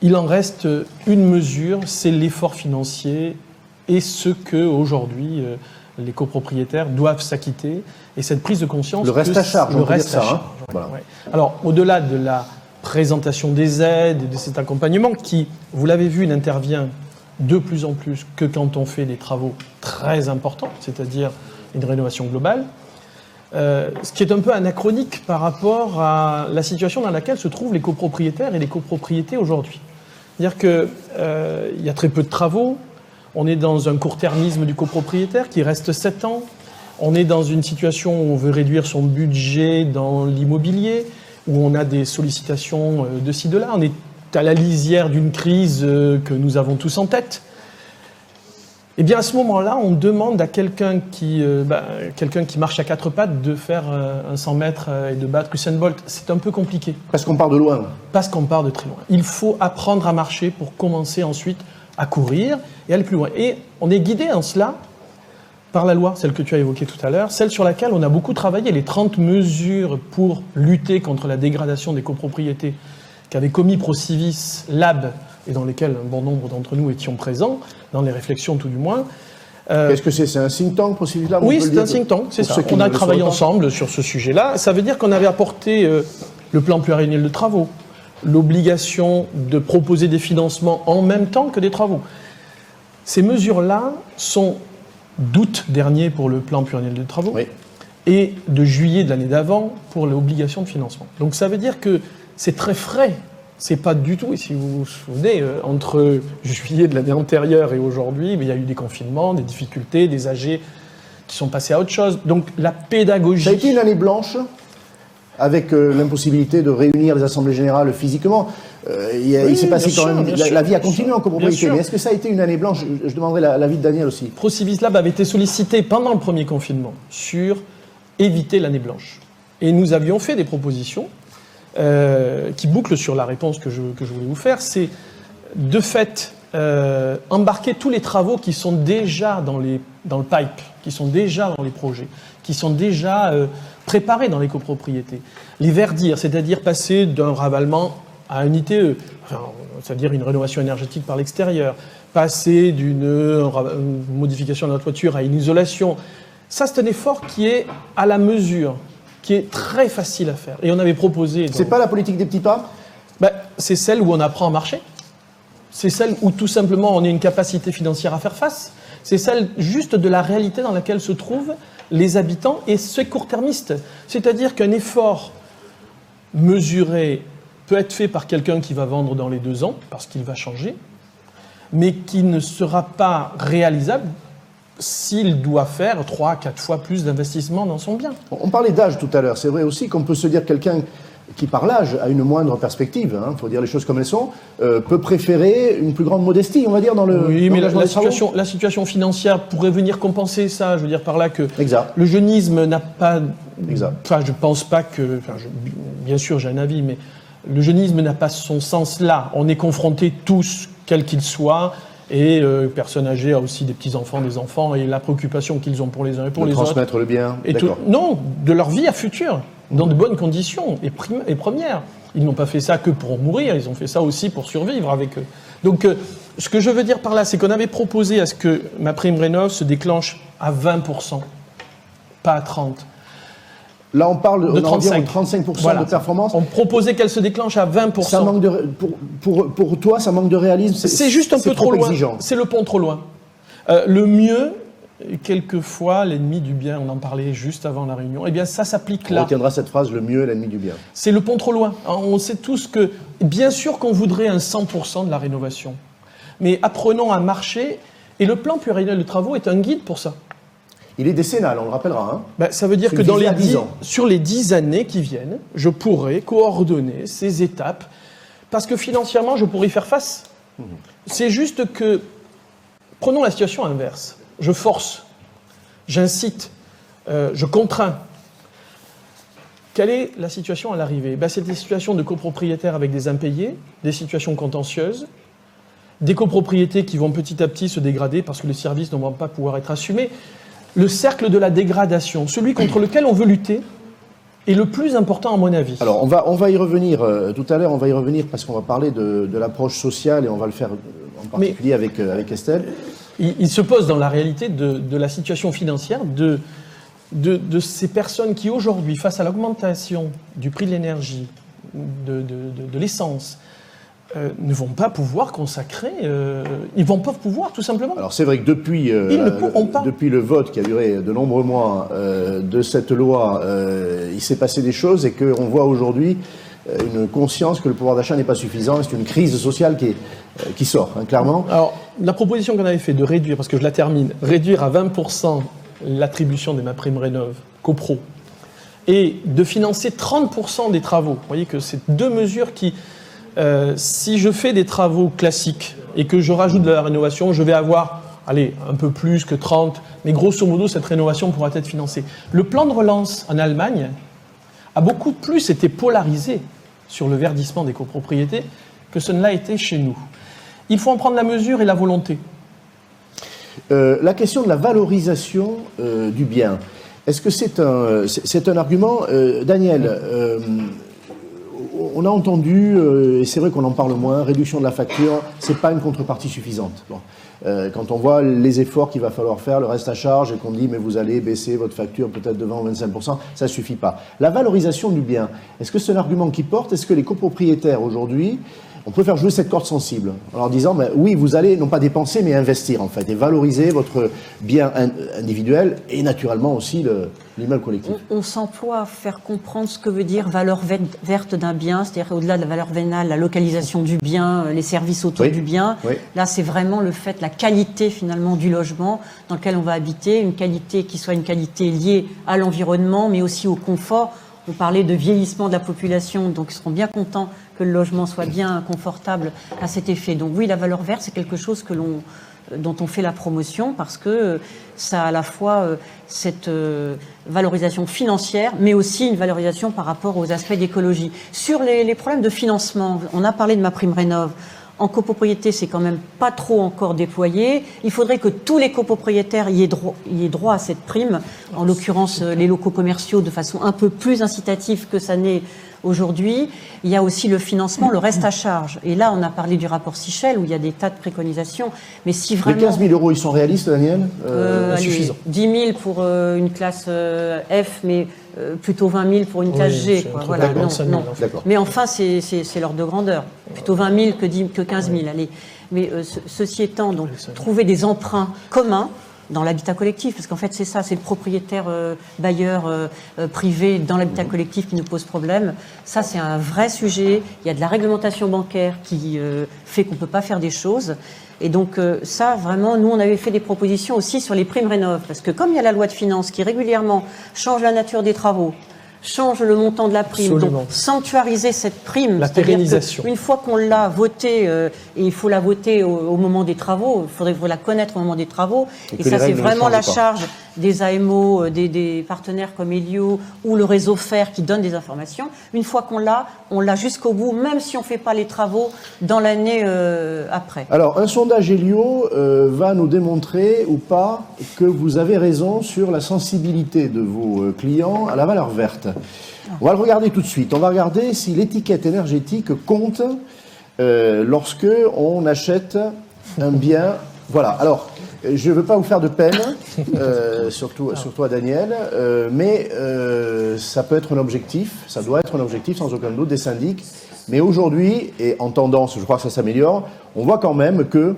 Il en reste une mesure, c'est l'effort financier et ce que aujourd'hui les copropriétaires doivent s'acquitter. Et cette prise de conscience... Le reste à charge, le reste à charge. Hein. Voilà. Ouais. Alors, au-delà de la présentation des aides et de cet accompagnement qui, vous l'avez vu, n'intervient de plus en plus que quand on fait des travaux très importants, c'est-à-dire une rénovation globale, ce qui est un peu anachronique par rapport à la situation dans laquelle se trouvent les copropriétaires et les copropriétés aujourd'hui. C'est-à-dire qu'il y a très peu de travaux, on est dans un court-termisme du copropriétaire qui reste 7 ans, on est dans une situation où on veut réduire son budget dans l'immobilier, où on a des sollicitations de ci, de là. On est à la lisière d'une crise que nous avons tous en tête. Eh bien, à ce moment-là, on demande à quelqu'un qui marche à 4 pattes de faire un 100 mètres et de battre Usain Bolt. C'est un peu compliqué. Parce qu'on part de loin. Parce qu'on part de très loin. Il faut apprendre à marcher pour commencer ensuite à courir et aller plus loin. Et on est guidé en cela par la loi, celle que tu as évoquée tout à l'heure, celle sur laquelle on a beaucoup travaillé, les 30 mesures pour lutter contre la dégradation des copropriétés qu'avait commis Procivis Lab et dans lesquelles un bon nombre d'entre nous étions présents, dans les réflexions tout du moins. Qu'est-ce que c'est? C'est un think tank, Procivis Lab? Oui, c'est un think tank, c'est ça. On a travaillé ensemble sur ce sujet-là. Ça veut dire qu'on avait apporté le plan pluriannuel de travaux, l'obligation de proposer des financements en même temps que des travaux. Ces mesures-là sont d'août dernier pour le plan pluriannuel de travaux et de juillet de l'année d'avant pour l'obligation de financement. Donc ça veut dire que c'est très frais. C'est pas du tout, et si vous vous souvenez, entre juillet de l'année antérieure et aujourd'hui, il y a eu des confinements, des difficultés, des AG qui sont passés à autre chose. Donc la pédagogie... Ça a été une année blanche avec l'impossibilité de réunir les assemblées générales physiquement. Il s'est passé quand même... La vie a continué en copropriété, mais est-ce que ça a été une année blanche? Je demanderai l'avis de Daniel aussi. Procivis Lab avait été sollicité pendant le premier confinement sur éviter l'année blanche. Et nous avions fait des propositions qui bouclent sur la réponse que je voulais vous faire. C'est de fait embarquer tous les travaux qui sont déjà dans le pipe, qui sont déjà dans les projets, qui sont déjà préparés dans les copropriétés. Les verdir, c'est-à-dire passer d'un ravalement à un ITE, c'est-à-dire une rénovation énergétique par l'extérieur, passer d'une modification de la toiture à une isolation. Ça, c'est un effort qui est à la mesure, qui est très facile à faire. Et on avait proposé... C'est pas la politique des petits pas? C'est celle où on apprend à marcher. C'est celle où tout simplement on a une capacité financière à faire face. c'est celle juste de la réalité dans laquelle se trouvent les habitants et c'est court-termiste. C'est-à-dire qu'un effort mesuré peut être fait par quelqu'un qui va vendre dans les 2 ans, parce qu'il va changer, mais qui ne sera pas réalisable s'il doit faire 3 à 4 fois plus d'investissement dans son bien. On parlait d'âge tout à l'heure. C'est vrai aussi qu'on peut se dire quelqu'un qui, par l'âge, a une moindre perspective, il faut dire les choses comme elles sont, peut préférer une plus grande modestie, on va dire, dans le... Oui, mais dans la situation financière pourrait venir compenser ça. Je veux dire par là que Exact. le jeunisme n'a pas... Exact. Enfin, je pense pas que... bien sûr, j'ai un avis, mais le jeunisme n'a pas son sens là. On est confrontés tous, quels qu'ils soient, et personne âgée a aussi des petits-enfants, des enfants, et la préoccupation qu'ils ont pour les uns et pour les autres. Transmettre le bien, d'accord. Non, de leur vie à futur, dans de bonnes conditions et premières. Ils n'ont pas fait ça que pour mourir, ils ont fait ça aussi pour survivre avec eux. Donc, ce que je veux dire par là, c'est qu'on avait proposé à ce que ma prime rénov se déclenche à 20%, pas à 30%. Là, on parle de on en revient aux 35% Voilà. de performance. On proposait qu'elle se déclenche à 20%. Ça manque de, pour toi, ça manque de réalisme. C'est juste un peu trop loin. Exigeant. C'est le pont trop loin. Le mieux, quelquefois, l'ennemi du bien, on en parlait juste avant la réunion, eh bien ça s'applique On là. retiendra cette phrase, le mieux est l'ennemi du bien. C'est le pont trop loin. On sait tous que, bien sûr qu'on voudrait un 100% de la rénovation, mais apprenons à marcher, et le plan pluriannuel de travaux est un guide pour ça. Il est décennal, on le rappellera. Ça veut dire C'est que visé à 10 ans. sur les 10 années qui viennent, je pourrais coordonner ces étapes, parce que financièrement, je pourrais y faire face. C'est juste que, prenons la situation inverse. Je force, j'incite, je contrains. Quelle est la situation à l'arrivée ? C'est des situations de copropriétaires avec des impayés, des situations contentieuses, des copropriétés qui vont petit à petit se dégrader parce que les services ne vont pas pouvoir être assumés. Le cercle de la dégradation, celui contre lequel on veut lutter, est le plus important à mon avis. Alors, on va y revenir tout à l'heure, on va y revenir parce qu'on va parler de l'approche sociale et on va le faire en particulier avec Estelle. Il se pose dans la réalité de la situation financière de ces personnes qui aujourd'hui, face à l'augmentation du prix de l'énergie, de l'essence, ne vont pas pouvoir consacrer, ils vont pas pouvoir tout simplement. Alors c'est vrai que depuis le vote qui a duré de nombreux mois de cette loi, il s'est passé des choses et qu'on voit aujourd'hui une conscience que le pouvoir d'achat n'est pas suffisant. C'est une crise sociale qui sort, clairement. Alors la proposition qu'on avait fait de réduire, parce que je la termine, réduire à 20% l'attribution des MaPrimeRénov' copro et de financer 30% des travaux. Vous voyez que c'est 2 mesures qui... si je fais des travaux classiques et que je rajoute de la rénovation, je vais avoir, un peu plus que 30, mais grosso modo, cette rénovation pourra être financée. Le plan de relance en Allemagne a beaucoup plus été polarisé sur le verdissement des copropriétés que ce ne l'a été chez nous. Il faut en prendre la mesure et la volonté. La question de la valorisation du bien, est-ce que c'est un argument Daniel, on a entendu, et c'est vrai qu'on en parle moins, réduction de la facture, c'est pas une contrepartie suffisante. Bon. Quand on voit les efforts qu'il va falloir faire, le reste à charge, et qu'on dit mais vous allez baisser votre facture peut-être de 20 ou 25%, ça suffit pas. La valorisation du bien, est-ce que c'est un argument qui porte ? Est-ce que les copropriétaires aujourd'hui, on peut faire jouer cette corde sensible en leur disant oui, vous allez non pas dépenser mais investir en fait et valoriser votre bien individuel et naturellement aussi l'immeuble collectif. On s'emploie à faire comprendre ce que veut dire valeur verte d'un bien, c'est-à-dire au-delà de la valeur vénale, la localisation du bien, les services autour du bien. Oui. Là, c'est vraiment le fait, la qualité finalement du logement dans lequel on va habiter, une qualité qui soit une qualité liée à l'environnement mais aussi au confort. On parlait de vieillissement de la population, donc ils seront bien contents que le logement soit bien confortable à cet effet. Donc oui, la valeur verte, c'est quelque chose dont on fait la promotion parce que ça a à la fois cette valorisation financière, mais aussi une valorisation par rapport aux aspects d'écologie. Sur les problèmes de financement, on a parlé de MaPrimeRénov'. En copropriété, c'est quand même pas trop encore déployé. Il faudrait que tous les copropriétaires y aient droit à cette prime, en l'occurrence les locaux commerciaux, de façon un peu plus incitative que ça n'est aujourd'hui. Il y a aussi le financement, le reste à charge. Et là, on a parlé du rapport Sichel, où il y a des tas de préconisations. Mais si vraiment... Les 15 000 €, ils sont réalistes, Daniel Suffisant. 10 000 pour une classe F, mais plutôt 20 000 pour une classe G. Quoi. Voilà, non. Mais enfin, c'est l'ordre de grandeur. Plutôt 20 000 que 15 000. Allez. Mais ceci étant, donc, trouver des emprunts communs dans l'habitat collectif, parce qu'en fait c'est ça, c'est le propriétaire bailleur privé dans l'habitat collectif qui nous pose problème. Ça c'est un vrai sujet. Il y a de la réglementation bancaire qui fait qu'on ne peut pas faire des choses. Et donc ça vraiment, nous on avait fait des propositions aussi sur les primes rénov', parce que comme il y a la loi de finances qui régulièrement change la nature des travaux, change le montant de la prime, Absolument. donc sanctuariser cette prime, La pérennisation. une fois qu'on l'a votée, et il faut la voter au moment des travaux, il faut la connaître au moment des travaux, et ça c'est vraiment la charge des AMO, des partenaires comme Elio ou le réseau FER qui donne des informations. Une fois qu'on l'a jusqu'au bout, même si on ne fait pas les travaux dans l'année après. Alors, un sondage Elio va nous démontrer ou pas que vous avez raison sur la sensibilité de vos clients à la valeur verte. On va le regarder tout de suite. On va regarder si l'étiquette énergétique compte lorsque on achète un bien. Voilà. Alors, je ne veux pas vous faire de peine, surtout à Daniel, mais ça peut être un objectif, ça doit être un objectif sans aucun doute des syndics. Mais aujourd'hui, et en tendance, je crois que ça s'améliore, on voit quand même que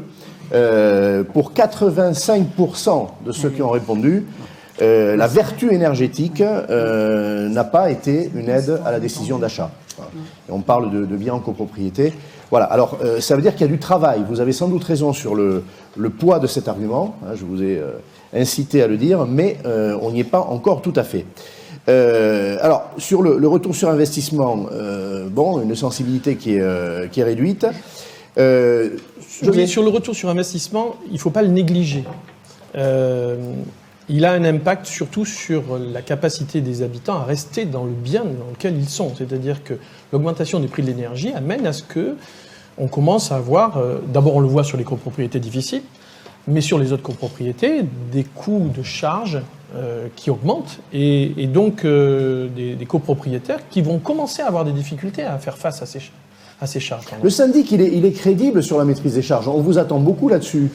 pour 85% de ceux qui ont répondu, la vertu énergétique n'a pas été une aide à la décision d'achat. Et on parle de biens en copropriété. Voilà, alors ça veut dire qu'il y a du travail. Vous avez sans doute raison sur le poids de cet argument, hein, je vous ai incité à le dire, mais on n'y est pas encore tout à fait. Alors, sur le retour sur investissement, une sensibilité qui est réduite. Sur le retour sur investissement, il ne faut pas le négliger. Il a un impact surtout sur la capacité des habitants à rester dans le bien dans lequel ils sont. C'est-à-dire que l'augmentation des prix de l'énergie amène à ce qu'on commence à avoir, d'abord on le voit sur les copropriétés difficiles, mais sur les autres copropriétés, des coûts de charges qui augmentent et donc des copropriétaires qui vont commencer à avoir des difficultés à faire face à ces charges. Le syndic, il est crédible sur la maîtrise des charges. On vous attend beaucoup là-dessus.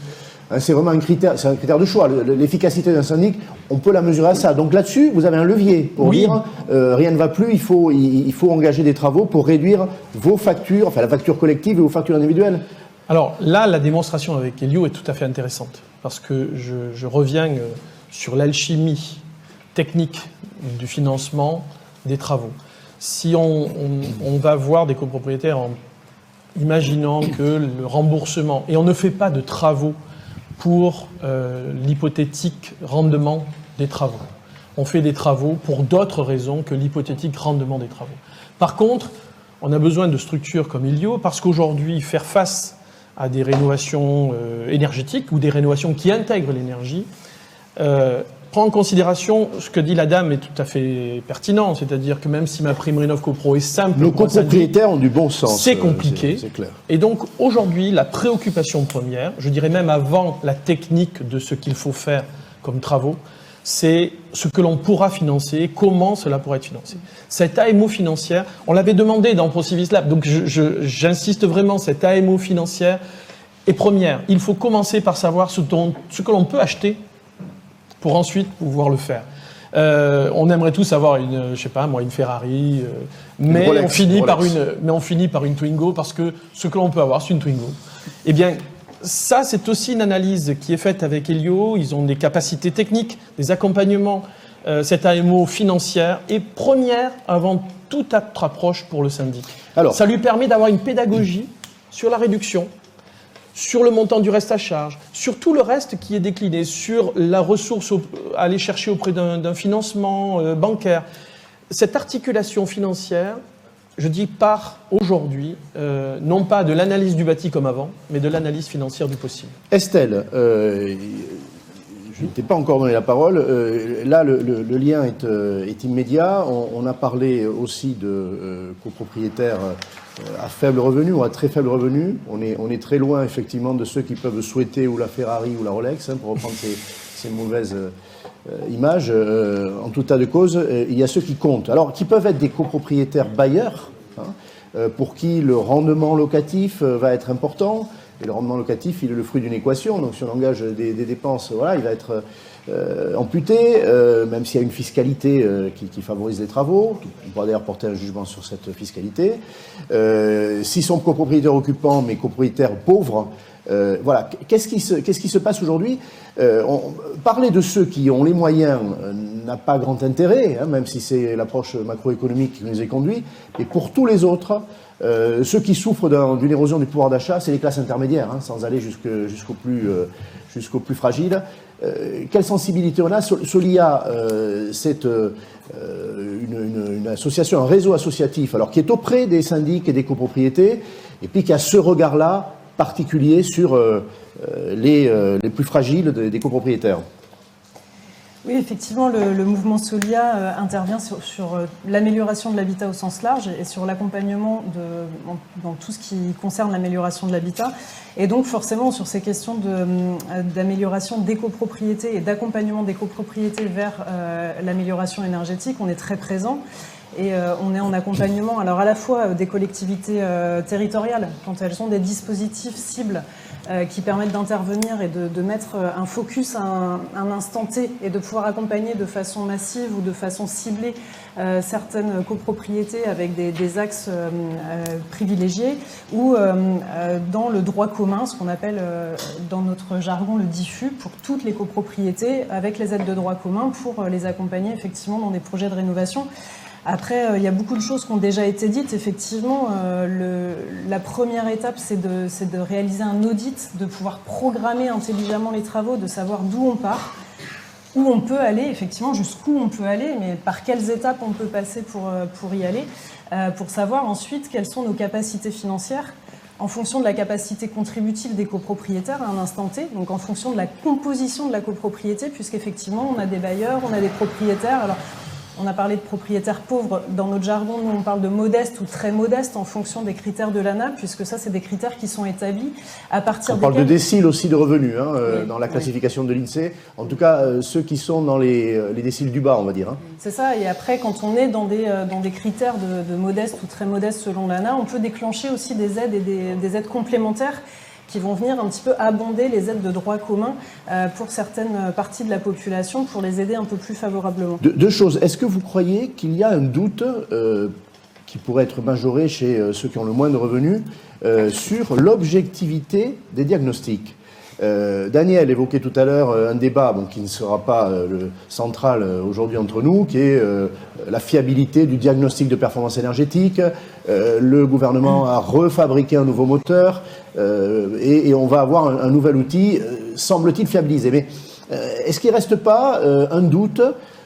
C'est vraiment un critère de choix. L'efficacité d'un syndic, on peut la mesurer à ça. Donc là-dessus, vous avez un levier pour dire rien ne va plus, il faut engager des travaux pour réduire vos factures, enfin la facture collective et vos factures individuelles. Alors là, la démonstration avec Elio est tout à fait intéressante parce que je reviens sur l'alchimie technique du financement des travaux. Si on va voir des copropriétaires en imaginant que le remboursement, et on ne fait pas de travaux pour l'hypothétique rendement des travaux. On fait des travaux pour d'autres raisons que l'hypothétique rendement des travaux. Par contre, on a besoin de structures comme Elio parce qu'aujourd'hui, faire face à des rénovations énergétiques ou des rénovations qui intègrent l'énergie prend en considération ce que dit la dame est tout à fait pertinent, c'est-à-dire que même si ma prime Rénov Copro est simple, nos copropriétaires ont du bon sens. C'est compliqué. C'est clair. Et donc aujourd'hui, la préoccupation première, je dirais même avant la technique de ce qu'il faut faire comme travaux, c'est ce que l'on pourra financer, comment cela pourra être financé. Cette AMO financière, on l'avait demandé dans Procivis Lab, donc j'insiste vraiment, cette AMO financière est première. Il faut commencer par savoir ce que l'on peut acheter pour ensuite pouvoir le faire. On aimerait tous avoir une Ferrari, mais on finit par une Twingo parce que ce que l'on peut avoir, c'est une Twingo. Eh bien, ça, c'est aussi une analyse qui est faite avec Elio. Ils ont des capacités techniques, des accompagnements. Cette AMO financière est première avant toute autre approche pour le syndic. Alors, ça lui permet d'avoir une pédagogie sur la réduction, sur le montant du reste à charge, sur tout le reste qui est décliné, sur la ressource à aller chercher auprès d'un financement bancaire. Cette articulation financière, je dis, part aujourd'hui, non pas de l'analyse du bâti comme avant, mais de l'analyse financière du possible. Estelle, je ne t'ai pas encore donné la parole. Là, le lien est immédiat. On a parlé aussi de copropriétaires à faible revenu ou à très faible revenu. On est très loin, effectivement, de ceux qui peuvent souhaiter ou la Ferrari ou la Rolex, pour reprendre ces mauvaises images. En tout tas de cause, il y a ceux qui comptent. Alors, qui peuvent être des copropriétaires bailleurs, pour qui le rendement locatif va être important. Et le rendement locatif, il est le fruit d'une équation. Donc, si on engage des dépenses, voilà, il va être amputé, même s'il y a une fiscalité qui favorise les travaux. On pourra d'ailleurs porter un jugement sur cette fiscalité. S'ils sont copropriétaires occupants, mais copropriétaires pauvres, Voilà, qu'est-ce qui se passe aujourd'hui? Parler de ceux qui ont les moyens n'a pas grand intérêt, hein, même si c'est l'approche macroéconomique qui nous est conduite. Et pour tous les autres, ceux qui souffrent d'une érosion du pouvoir d'achat, c'est les classes intermédiaires, hein, sans aller jusqu'au plus fragile. Quelle sensibilité on a? Solia, c'est une association, un réseau associatif, alors qui est auprès des syndics et des copropriétés, et puis qui a ce regard-là particulier sur les plus fragiles des copropriétaires. Oui, effectivement, le mouvement Solia intervient sur l'amélioration de l'habitat au sens large et sur l'accompagnement dans tout ce qui concerne l'amélioration de l'habitat. Et donc, forcément, sur ces questions d'amélioration des copropriétés et d'accompagnement des copropriétés vers l'amélioration énergétique, on est très présent. Et on est en accompagnement, alors à la fois des collectivités territoriales, quand elles ont des dispositifs cibles qui permettent d'intervenir et de mettre un focus à un instant T et de pouvoir accompagner de façon massive ou de façon ciblée certaines copropriétés avec des axes privilégiés, ou dans le droit commun, ce qu'on appelle dans notre jargon le diffus, pour toutes les copropriétés avec les aides de droit commun pour les accompagner effectivement dans des projets de rénovation. Après, il y a beaucoup de choses qui ont déjà été dites. Effectivement, la première étape, c'est de réaliser un audit, de pouvoir programmer intelligemment les travaux, de savoir d'où on part, où on peut aller, effectivement, jusqu'où on peut aller, mais par quelles étapes on peut passer pour y aller, pour savoir ensuite quelles sont nos capacités financières, en fonction de la capacité contributive des copropriétaires à un instant T, donc en fonction de la composition de la copropriété, puisqu'effectivement, on a des bailleurs, on a des propriétaires. Alors, on a parlé de propriétaires pauvres. Dans notre jargon, nous, on parle de modeste ou très modeste en fonction des critères de l'ANA, puisque ça, c'est des critères qui sont établis à partir desquels... On parle de déciles aussi de revenus, hein, oui, dans la classification de l'INSEE. En tout cas, ceux qui sont dans les déciles du bas, on va dire. Hein. C'est ça. Et après, quand on est dans des critères de modeste ou très modeste selon l'ANA, on peut déclencher aussi des aides et des aides complémentaires qui vont venir un petit peu abonder les aides de droit commun pour certaines parties de la population, pour les aider un peu plus favorablement. Deux choses. Est-ce que vous croyez qu'il y a un doute qui pourrait être majoré chez ceux qui ont le moins de revenus sur l'objectivité des diagnostics? Daniel évoquait tout à l'heure un débat qui ne sera pas central aujourd'hui entre nous, qui est la fiabilité du diagnostic de performance énergétique. Le gouvernement a refabriqué un nouveau moteur et on va avoir un nouvel outil, semble-t-il, fiabilisé. Mais est-ce qu'il ne reste pas un doute,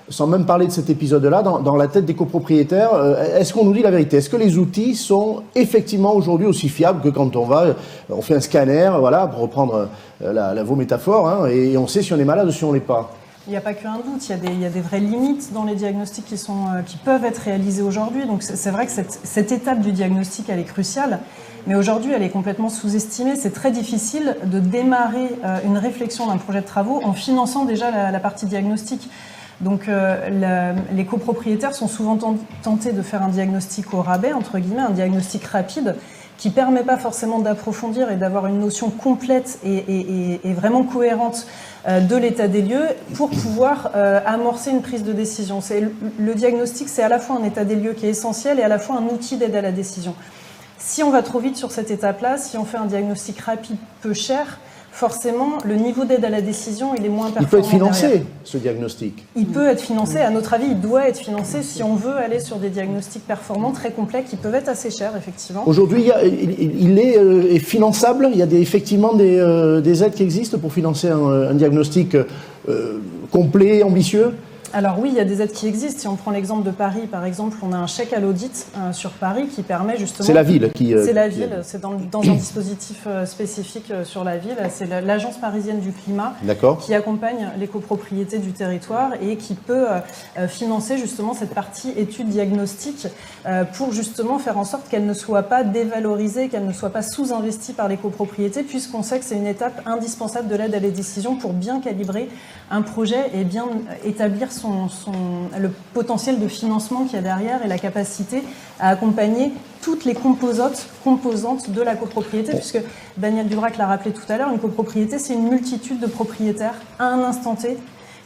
sans même parler de cet épisode-là, dans la tête des copropriétaires? Est-ce qu'on nous dit la vérité? Est-ce que les outils sont effectivement aujourd'hui aussi fiables que quand on fait un scanner, voilà, pour reprendre vos métaphores, hein, et on sait si on est malade ou si on ne l'est pas? Il n'y a pas qu'un doute, il y a des vraies limites dans les diagnostics qui peuvent être réalisés aujourd'hui. Donc c'est vrai que cette étape du diagnostic, elle est cruciale, mais aujourd'hui, elle est complètement sous-estimée. C'est très difficile de démarrer une réflexion d'un projet de travaux en finançant déjà la partie diagnostic. Donc les copropriétaires sont souvent tentés de faire un diagnostic au rabais, entre guillemets, un diagnostic rapide, qui ne permet pas forcément d'approfondir et d'avoir une notion complète et vraiment cohérente de l'état des lieux pour pouvoir amorcer une prise de décision. Le diagnostic, c'est à la fois un état des lieux qui est essentiel et à la fois un outil d'aide à la décision. Si on va trop vite sur cette étape-là, si on fait un diagnostic rapide peu cher, forcément, le niveau d'aide à la décision, il est moins performant. Il peut être financé, derrière. Ce diagnostic. Il peut être financé. À notre avis, il doit être financé si on veut aller sur des diagnostics performants très complets qui peuvent être assez chers, effectivement. Aujourd'hui, il est finançable. Il y a effectivement des aides qui existent pour financer un diagnostic complet, ambitieux. Alors oui, il y a des aides qui existent. Si on prend l'exemple de Paris, par exemple, on a un chèque à l'audit sur Paris qui permet justement... C'est la ville qui... C'est la ville, c'est dans un dispositif spécifique sur la ville. C'est l'Agence parisienne du climat qui accompagne les copropriétés du territoire et qui peut financer justement cette partie étude diagnostique pour justement faire en sorte qu'elle ne soit pas dévalorisée, qu'elle ne soit pas sous-investie par les copropriétés, puisqu'on sait que c'est une étape indispensable de l'aide à la décision pour bien calibrer un projet et bien établir le potentiel de financement qu'il y a derrière et la capacité à accompagner toutes les composantes de la copropriété, puisque Daniel Dubrac l'a rappelé tout à l'heure, une copropriété, c'est une multitude de propriétaires à un instant T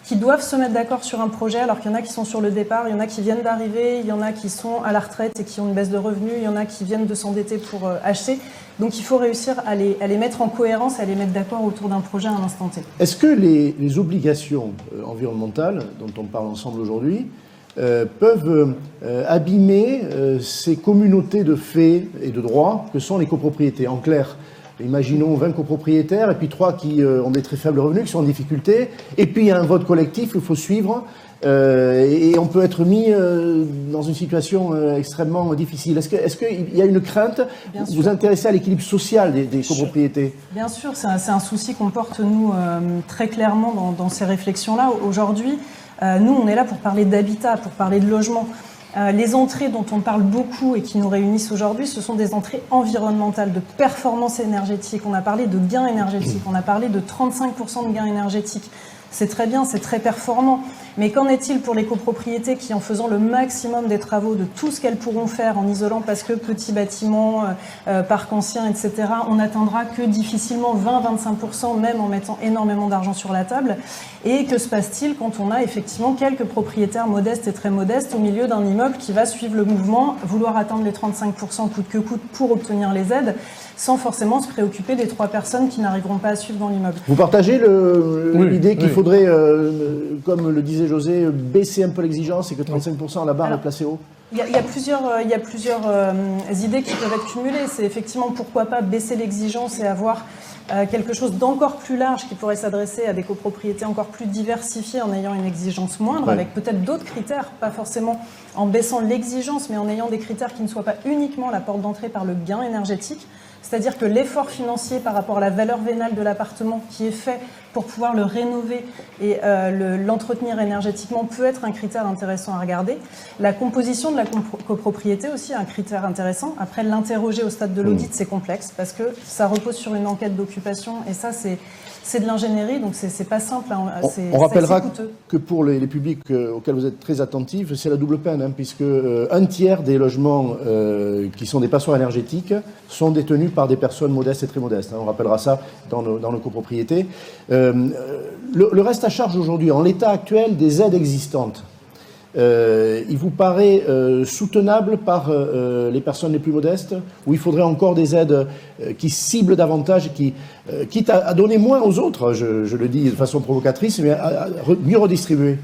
qui doivent se mettre d'accord sur un projet, alors qu'il y en a qui sont sur le départ, il y en a qui viennent d'arriver, il y en a qui sont à la retraite et qui ont une baisse de revenus, il y en a qui viennent de s'endetter pour acheter. Donc il faut réussir à les mettre en cohérence, à les mettre d'accord autour d'un projet à un instant T. Est-ce que les obligations environnementales dont on parle ensemble aujourd'hui peuvent abîmer ces communautés de faits et de droits que sont les copropriétés? En clair, imaginons 20 copropriétaires et puis 3 qui ont des très faibles revenus, qui sont en difficulté, et puis il y a un vote collectif qu'il faut suivre, et on peut être mis dans une situation extrêmement difficile. Est-ce qu'il y a une crainte? Vous vous intéressez à l'équilibre social des copropriétés? Bien sûr, c'est un souci qu'on porte, nous, très clairement dans ces réflexions-là. Aujourd'hui, nous, on est là pour parler d'habitat, pour parler de logement. Les entrées dont on parle beaucoup et qui nous réunissent aujourd'hui, ce sont des entrées environnementales, de performance énergétique. On a parlé de gains énergétiques, on a parlé de 35% de gains énergétiques. C'est très bien, c'est très performant. Mais qu'en est-il pour les copropriétés qui, en faisant le maximum des travaux, de tout ce qu'elles pourront faire en isolant, parce que petits bâtiments, parcs anciens, etc., on n'atteindra que difficilement 20-25%, même en mettant énormément d'argent sur la table. Et que se passe-t-il quand on a effectivement quelques propriétaires modestes et très modestes au milieu d'un immeuble qui va suivre le mouvement, vouloir atteindre les 35% coûte que coûte pour obtenir les aides, sans forcément se préoccuper des 3 personnes qui n'arriveront pas à suivre dans l'immeuble. Vous partagez l'idée qu'il faudrait, comme le disait José, baisser un peu l'exigence et que 35% la barre est placée haut? Il y a plusieurs idées qui peuvent être cumulées. C'est effectivement pourquoi pas baisser l'exigence et avoir quelque chose d'encore plus large qui pourrait s'adresser à des copropriétés encore plus diversifiées en ayant une exigence moindre, avec peut-être d'autres critères, pas forcément en baissant l'exigence, mais en ayant des critères qui ne soient pas uniquement la porte d'entrée par le gain énergétique. C'est-à-dire que l'effort financier par rapport à la valeur vénale de l'appartement qui est fait pour pouvoir le rénover et l'entretenir énergétiquement peut être un critère intéressant à regarder. La composition de la copropriété aussi est un critère intéressant. Après, l'interroger au stade de l'audit, c'est complexe parce que ça repose sur une enquête d'occupation et ça, c'est de l'ingénierie, donc c'est pas simple. On rappellera que pour les publics auxquels vous êtes très attentifs, c'est la double peine, hein, puisque un tiers des logements qui sont des passoires énergétiques sont détenus par des personnes modestes et très modestes. Hein, on rappellera ça dans nos copropriétés. Le reste à charge aujourd'hui, en l'état actuel des aides existantes, il vous paraît soutenable par les personnes les plus modestes, ou il faudrait encore des aides qui ciblent davantage, quitte à donner moins aux autres, je le dis de façon provocatrice, mais à mieux redistribuer?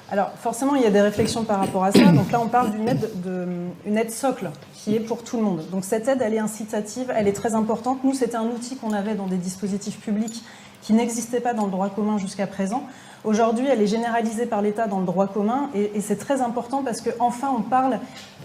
Alors forcément, il y a des réflexions par rapport à ça. Donc là, on parle d'une aide socle qui est pour tout le monde. Donc cette aide, elle est incitative, elle est très importante. Nous, c'était un outil qu'on avait dans des dispositifs publics qui n'existait pas dans le droit commun jusqu'à présent. Aujourd'hui, elle est généralisée par l'État dans le droit commun et c'est très important parce qu'enfin, on parle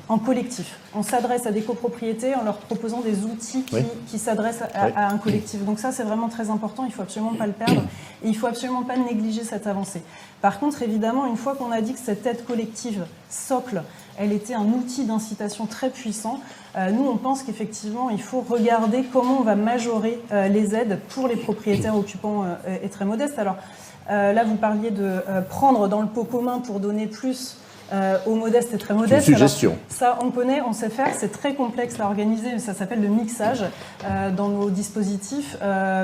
en collectif. On s'adresse à des copropriétés en leur proposant des outils qui s'adressent à un collectif. Donc ça, c'est vraiment très important, il ne faut absolument pas le perdre et il ne faut absolument pas négliger cette avancée. Par contre, évidemment, une fois qu'on a dit que cette aide collective socle, elle était un outil d'incitation très puissant, nous, on pense qu'effectivement, il faut regarder comment on va majorer les aides pour les propriétaires occupants et très modestes. Alors, là, vous parliez de prendre dans le pot commun pour donner plus aux modestes et très modestes. C'est une suggestion. Alors, ça, on connaît, on sait faire. C'est très complexe à organiser. Ça s'appelle le mixage dans nos dispositifs.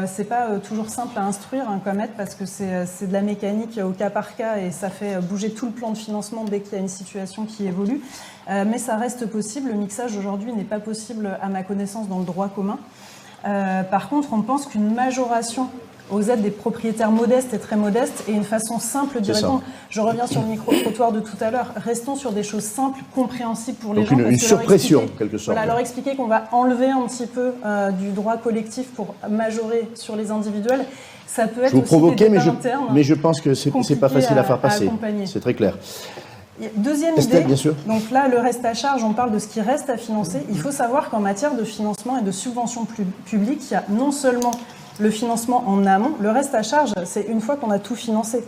C'est pas toujours simple à instruire comme aide parce que c'est de la mécanique au cas par cas et ça fait bouger tout le plan de financement dès qu'il y a une situation qui évolue. Mais ça reste possible. Le mixage aujourd'hui n'est pas possible à ma connaissance dans le droit commun. Par contre, on pense qu'une majoration aux aides des propriétaires modestes et très modestes et une façon simple d'y répondre. Je reviens sur le micro-trottoir de tout à l'heure. Restons sur des choses simples, compréhensibles pour les gens. Donc une surpression, quelque sorte. Voilà, leur expliquer qu'on va enlever un petit peu du droit collectif pour majorer sur les individuels. Ça peut être vous aussi provoquez, des débats internes. Mais je pense que c'est pas facile à faire passer. C'est très clair. Deuxième Estelle, idée, bien sûr. donc là, le reste à charge, on parle de ce qui reste à financer. Il faut savoir qu'en matière de financement et de subventions publiques, il y a non seulement le financement en amont, le reste à charge, c'est une fois qu'on a tout financé.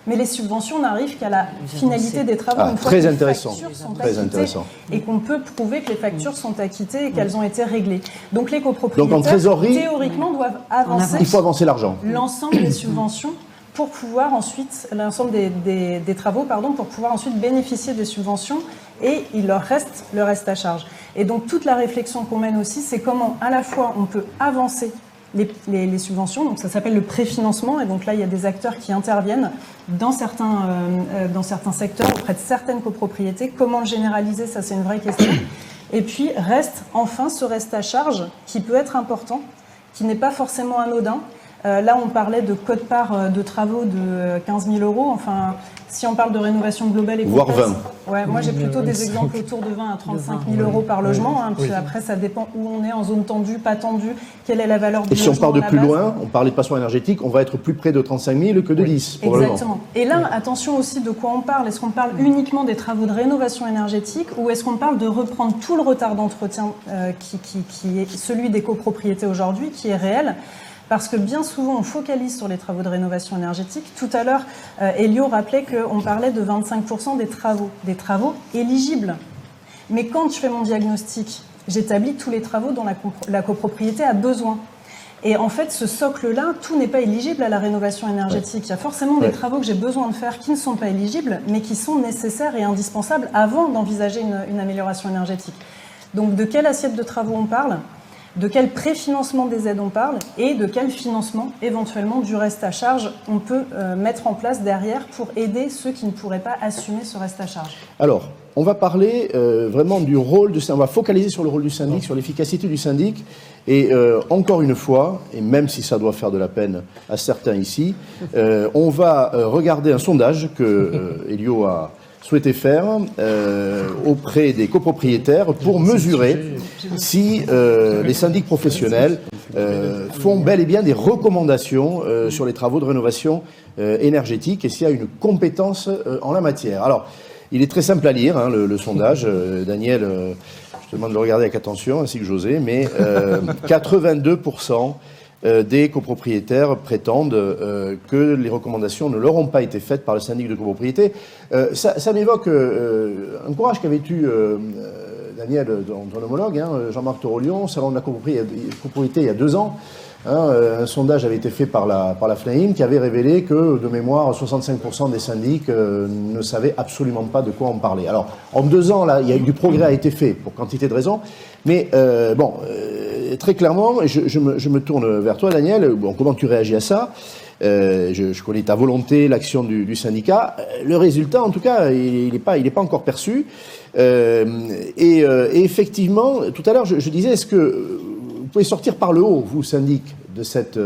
Mais les subventions n'arrivent qu'à la finalité des travaux, une fois que les factures sont acquittées et qu'on peut prouver que les factures sont acquittées et qu'elles ont été réglées. Donc les copropriétaires, théoriquement, doivent avancer. Il faut avancer l'argent. L'ensemble des subventions pour pouvoir ensuite, l'ensemble des travaux, pour pouvoir ensuite bénéficier des subventions et il leur reste le reste à charge. Et donc toute la réflexion qu'on mène aussi, c'est comment à la fois on peut avancer les subventions, donc ça s'appelle le préfinancement, et donc là il y a des acteurs qui interviennent dans certains secteurs auprès de certaines copropriétés. Comment le généraliser, ça c'est une vraie question. Et puis reste enfin ce reste à charge qui peut être important, qui n'est pas forcément anodin. Là, on parlait de quote-part de travaux de 15 000 €. Enfin, si on parle de rénovation globale et voire complexe, 20. ouais, moi j'ai plutôt des exemples autour de 20 à 35 000 € par logement. Hein, puis après, ça dépend où on est, en zone tendue, pas tendue, quelle est la valeur du Et si on logement part de à la plus base. loin, on parlait de passoire énergétique, on va être plus près de 35 000 que de 10, probablement. Exactement. Et là, attention aussi de quoi on parle. Est-ce qu'on parle uniquement des travaux de rénovation énergétique ou est-ce qu'on parle de reprendre tout le retard d'entretien qui est celui des copropriétés aujourd'hui, qui est réel? Parce que bien souvent, on focalise sur les travaux de rénovation énergétique. Tout à l'heure, Elio rappelait qu'on parlait de 25% des travaux éligibles. Mais quand je fais mon diagnostic, j'établis tous les travaux dont la copropriété a besoin. Et en fait, ce socle-là, tout n'est pas éligible à la rénovation énergétique. Il y a forcément des travaux que j'ai besoin de faire qui ne sont pas éligibles, mais qui sont nécessaires et indispensables avant d'envisager une amélioration énergétique. Donc, de quelle assiette de travaux on parle ? De quel préfinancement des aides on parle et de quel financement éventuellement du reste à charge on peut mettre en place derrière pour aider ceux qui ne pourraient pas assumer ce reste à charge. Alors, on va parler vraiment du rôle on va focaliser sur le rôle du syndic, sur l'efficacité du syndic. Et encore une fois, et même si ça doit faire de la peine à certains ici, on va regarder un sondage que Elio a souhaité faire auprès des copropriétaires pour mesurer si les syndics professionnels font bel et bien des recommandations sur les travaux de rénovation énergétique et s'il y a une compétence en la matière. Alors, il est très simple à lire, hein, le sondage. Daniel, je te demande de le regarder avec attention, ainsi que José, mais 82% des copropriétaires prétendent que les recommandations ne leur ont pas été faites par le syndic de copropriété. Ça m'évoque un courage qu'avait eu Daniel, ton homologue, hein, Jean-Marc Torolion, salon de la copropriété il y a 2 ans. Hein, un sondage avait été fait par la FNAIM qui avait révélé que, de mémoire, 65% des syndics ne savaient absolument pas de quoi on parlait. Alors, en 2 ans, là, il y a eu du progrès a été fait pour quantité de raisons, mais très clairement, je me tourne vers toi, Daniel. Bon, comment tu réagis à ça ? Je connais ta volonté, l'action du syndicat. Le résultat, en tout cas, il n'est pas encore perçu. Et effectivement, tout à l'heure, je disais, est-ce que vous pouvez sortir par le haut, vous, syndic, de cette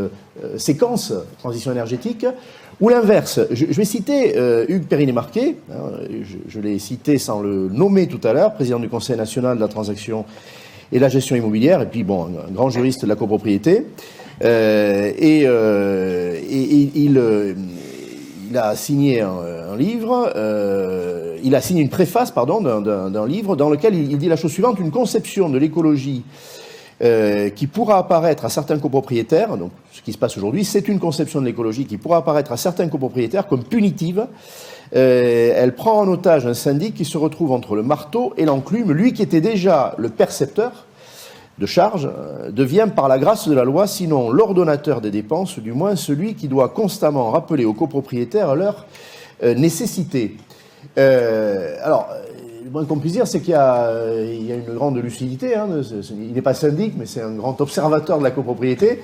séquence transition énergétique, ou l'inverse? Je vais citer Hugues Perinet-Marquet, hein, je l'ai cité sans le nommer tout à l'heure, président du Conseil national de la transaction et de la gestion immobilière, et puis bon, un grand juriste de la copropriété. Il a signé un livre, il a signé une préface, pardon, d'un livre dans lequel il dit la chose suivante: une conception de l'écologie qui pourra apparaître à certains copropriétaires, donc ce qui se passe aujourd'hui, c'est une conception de l'écologie qui pourra apparaître à certains copropriétaires comme punitive. Elle prend en otage un syndic qui se retrouve entre le marteau et l'enclume. Lui qui était déjà le percepteur de charges devient par la grâce de la loi, sinon l'ordonnateur des dépenses, du moins celui qui doit constamment rappeler aux copropriétaires leur nécessité. Alors, le moins qu'on puisse dire, c'est qu'il y a une grande lucidité. Hein, il n'est pas syndic, mais c'est un grand observateur de la copropriété.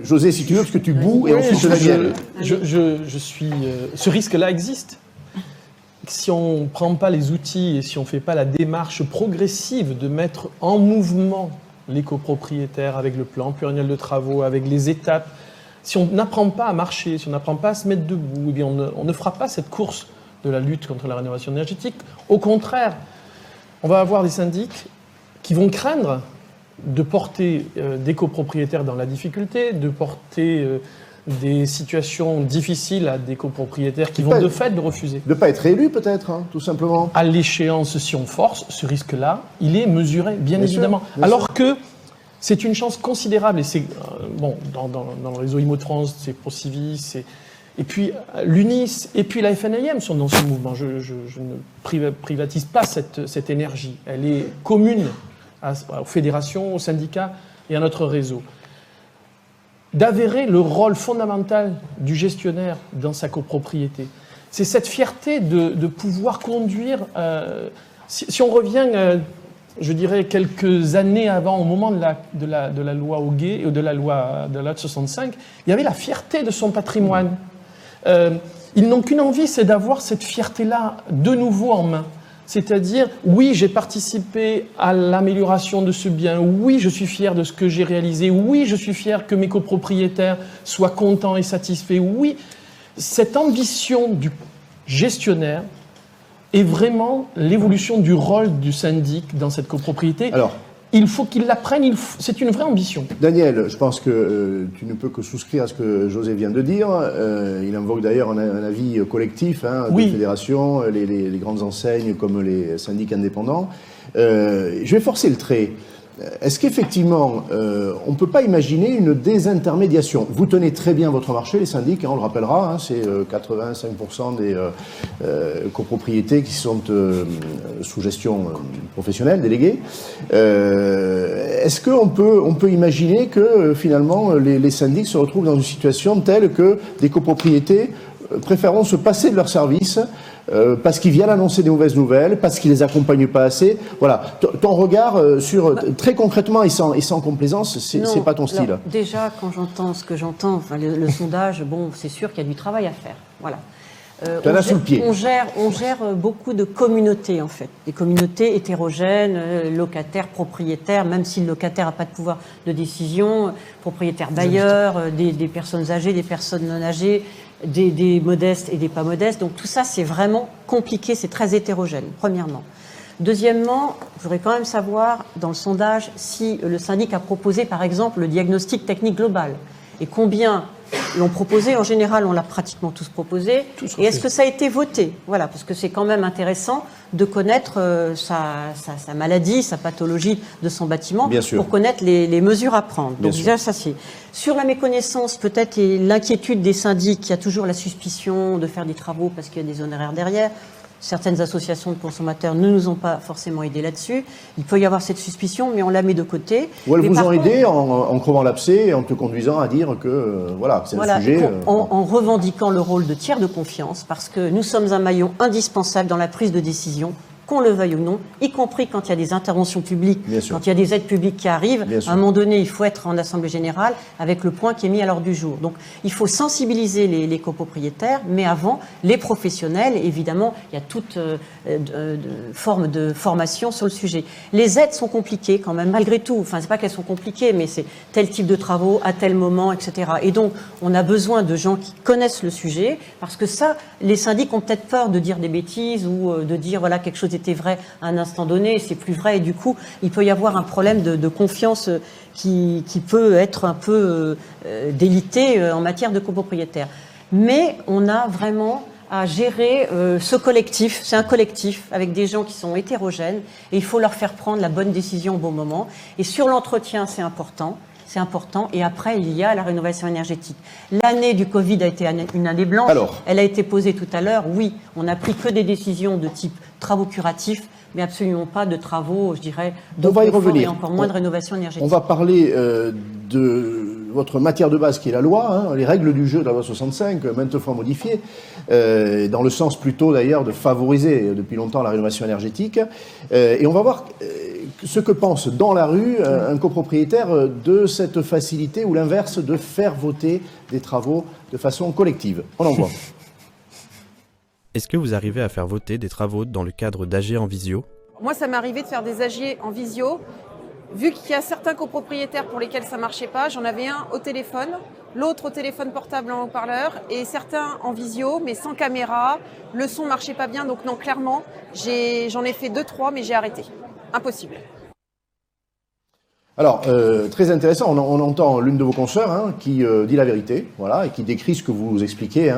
José, si tu veux, parce que tu boues, et ensuite Daniel. Ce risque-là existe. Si on ne prend pas les outils et si on ne fait pas la démarche progressive de mettre en mouvement les copropriétaires avec le plan pluriannuel de travaux, avec les étapes, si on n'apprend pas à marcher, si on n'apprend pas à se mettre debout, eh bien on ne fera pas cette course de la lutte contre la rénovation énergétique. Au contraire, on va avoir des syndics qui vont craindre de porter des copropriétaires dans la difficulté, de porter des situations difficiles à des copropriétaires qui vont de fait le refuser. De ne pas être élu peut-être, hein, tout simplement. À l'échéance, si on force, ce risque-là, il est mesuré, bien évidemment. Sûr, alors que c'est une chance considérable, et c'est bon, dans le réseau IMO de France, c'est Procivis, et puis l'UNIS, et puis la FNAIM sont dans ce mouvement. Je ne privatise pas cette énergie. Elle est commune aux fédérations, aux syndicats et à notre réseau. D'avérer le rôle fondamental du gestionnaire dans sa copropriété. C'est cette fierté de pouvoir conduire... Si on revient, je dirais, quelques années avant, au moment de la loi Hoguet, de la loi de 65, il y avait la fierté de son patrimoine. Ils n'ont qu'une envie, c'est d'avoir cette fierté-là de nouveau en main. C'est-à-dire, oui, j'ai participé à l'amélioration de ce bien, oui, je suis fier de ce que j'ai réalisé, oui, je suis fier que mes copropriétaires soient contents et satisfaits, oui. Cette ambition du gestionnaire est vraiment l'évolution du rôle du syndic dans cette copropriété. Alors, il faut qu'il la prenne, c'est une vraie ambition. Daniel, je pense que tu ne peux que souscrire à ce que José vient de dire. Il invoque d'ailleurs un avis collectif de fédération, les grandes enseignes comme les syndics indépendants. Je vais forcer le trait. Est-ce qu'effectivement, on ne peut pas imaginer une désintermédiation? Vous tenez très bien votre marché, les syndics, on le rappellera, c'est 85% des copropriétés qui sont sous gestion professionnelle, déléguée. Est-ce qu'on peut imaginer que finalement les syndics se retrouvent dans une situation telle que des copropriétés préféreront se passer de leurs services parce qu'ils viennent annoncer des mauvaises nouvelles, parce qu'ils les accompagnent pas assez. Voilà. Ton regard sur très concrètement et sans complaisance, c'est pas ton style. Alors, déjà, quand j'entends ce que j'entends, enfin, le sondage, bon, c'est sûr qu'il y a du travail à faire. Voilà. On gère beaucoup de communautés, en fait. Des communautés hétérogènes, locataires, propriétaires, même si le locataire n'a pas de pouvoir de décision, propriétaires bailleurs, des personnes âgées, des personnes non âgées, des modestes et des pas modestes. Donc tout ça, c'est vraiment compliqué, c'est très hétérogène, premièrement. Deuxièmement, je voudrais quand même savoir, dans le sondage, si le syndic a proposé, par exemple, le diagnostic technique global. Et combien l'ont proposé? En général, on l'a pratiquement tous proposé. Et est-ce que ça a été voté? Voilà, parce que c'est quand même intéressant de connaître sa maladie, sa pathologie de son bâtiment, pour connaître les mesures à prendre. Donc déjà, ça c'est. Sur la méconnaissance, peut-être, et l'inquiétude des syndics, il y a toujours la suspicion de faire des travaux parce qu'il y a des honoraires derrière. Certaines associations de consommateurs ne nous ont pas forcément aidés là-dessus. Il peut y avoir cette suspicion, mais on la met de côté. Ou elles vous ont aidé en crevant l'abcès et en te conduisant à dire que c'est un sujet... En revendiquant le rôle de tiers de confiance, parce que nous sommes un maillon indispensable dans la prise de décision, qu'on le veuille ou non, y compris quand il y a des interventions publiques, quand il y a des aides publiques qui arrivent. À un moment donné, il faut être en assemblée générale avec le point qui est mis à l'ordre du jour. Donc, il faut sensibiliser les copropriétaires, mais avant, les professionnels. Évidemment, il y a toute forme de formation sur le sujet. Les aides sont compliquées quand même, malgré tout. Enfin, c'est pas qu'elles sont compliquées, mais c'est tel type de travaux, à tel moment, etc. Et donc, on a besoin de gens qui connaissent le sujet, parce que ça, les syndics ont peut-être peur de dire des bêtises ou de dire, voilà, quelque chose était vrai à un instant donné, c'est plus vrai, et du coup, il peut y avoir un problème de confiance qui peut être un peu délité en matière de copropriétaire. Mais on a vraiment à gérer ce collectif. C'est un collectif avec des gens qui sont hétérogènes, et il faut leur faire prendre la bonne décision au bon moment. Et sur l'entretien, c'est important. C'est important. Et après, il y a la rénovation énergétique. L'année du Covid a été une année blanche. Elle a été posée tout à l'heure. Oui, on n'a pris que des décisions de type travaux curatifs, mais absolument pas de travaux, je dirais, de confort et encore moins de rénovation énergétique. On va parler de votre matière de base qui est la loi, les règles du jeu de la loi 65, maintes fois modifiées, dans le sens plutôt d'ailleurs de favoriser depuis longtemps la rénovation énergétique. Et on va voir ce que pense dans la rue un copropriétaire de cette facilité ou l'inverse de faire voter des travaux de façon collective. On en voit. Est-ce que vous arrivez à faire voter des travaux dans le cadre d'AG en visio? Moi, ça m'est arrivé de faire des AG en visio. Vu qu'il y a certains copropriétaires pour lesquels ça ne marchait pas, j'en avais un au téléphone, l'autre au téléphone portable en haut-parleur, et certains en visio, mais sans caméra. Le son ne marchait pas bien, donc non, clairement, j'en ai fait 2-3, mais j'ai arrêté. Impossible. Alors, très intéressant, on entend l'une de vos consoeurs qui dit la vérité, voilà, et qui décrit ce que vous expliquez,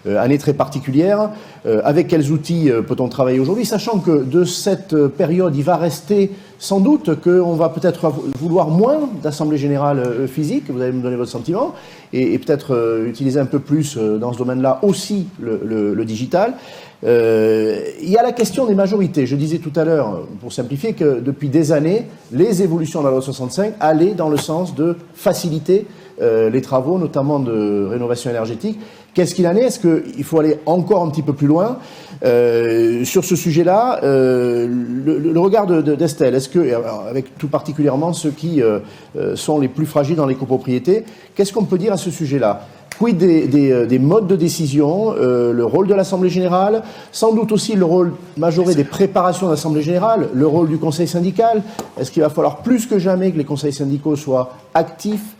année très particulière. Avec quels outils peut-on travailler aujourd'hui, sachant que de cette période, il va rester sans doute qu'on va peut-être vouloir moins d'assemblée générale physique, vous allez me donner votre sentiment, et peut-être utiliser un peu plus dans ce domaine-là aussi le digital. Il y a la question des majorités. Je disais tout à l'heure, pour simplifier, que depuis des années, les évolutions de la loi 65 allaient dans le sens de faciliter les travaux, notamment de rénovation énergétique. Qu'est-ce qu'il en est? Est-ce qu'il faut aller encore un petit peu plus loin sur ce sujet-là? Le regard d'Estelle, est-ce que, avec tout particulièrement ceux qui sont les plus fragiles dans les copropriétés, qu'est-ce qu'on peut dire à ce sujet-là? Quid des modes de décision, le rôle de l'Assemblée générale, sans doute aussi le rôle majoré des préparations d'Assemblée générale, le rôle du Conseil syndical. Est-ce qu'il va falloir plus que jamais que les conseils syndicaux soient actifs,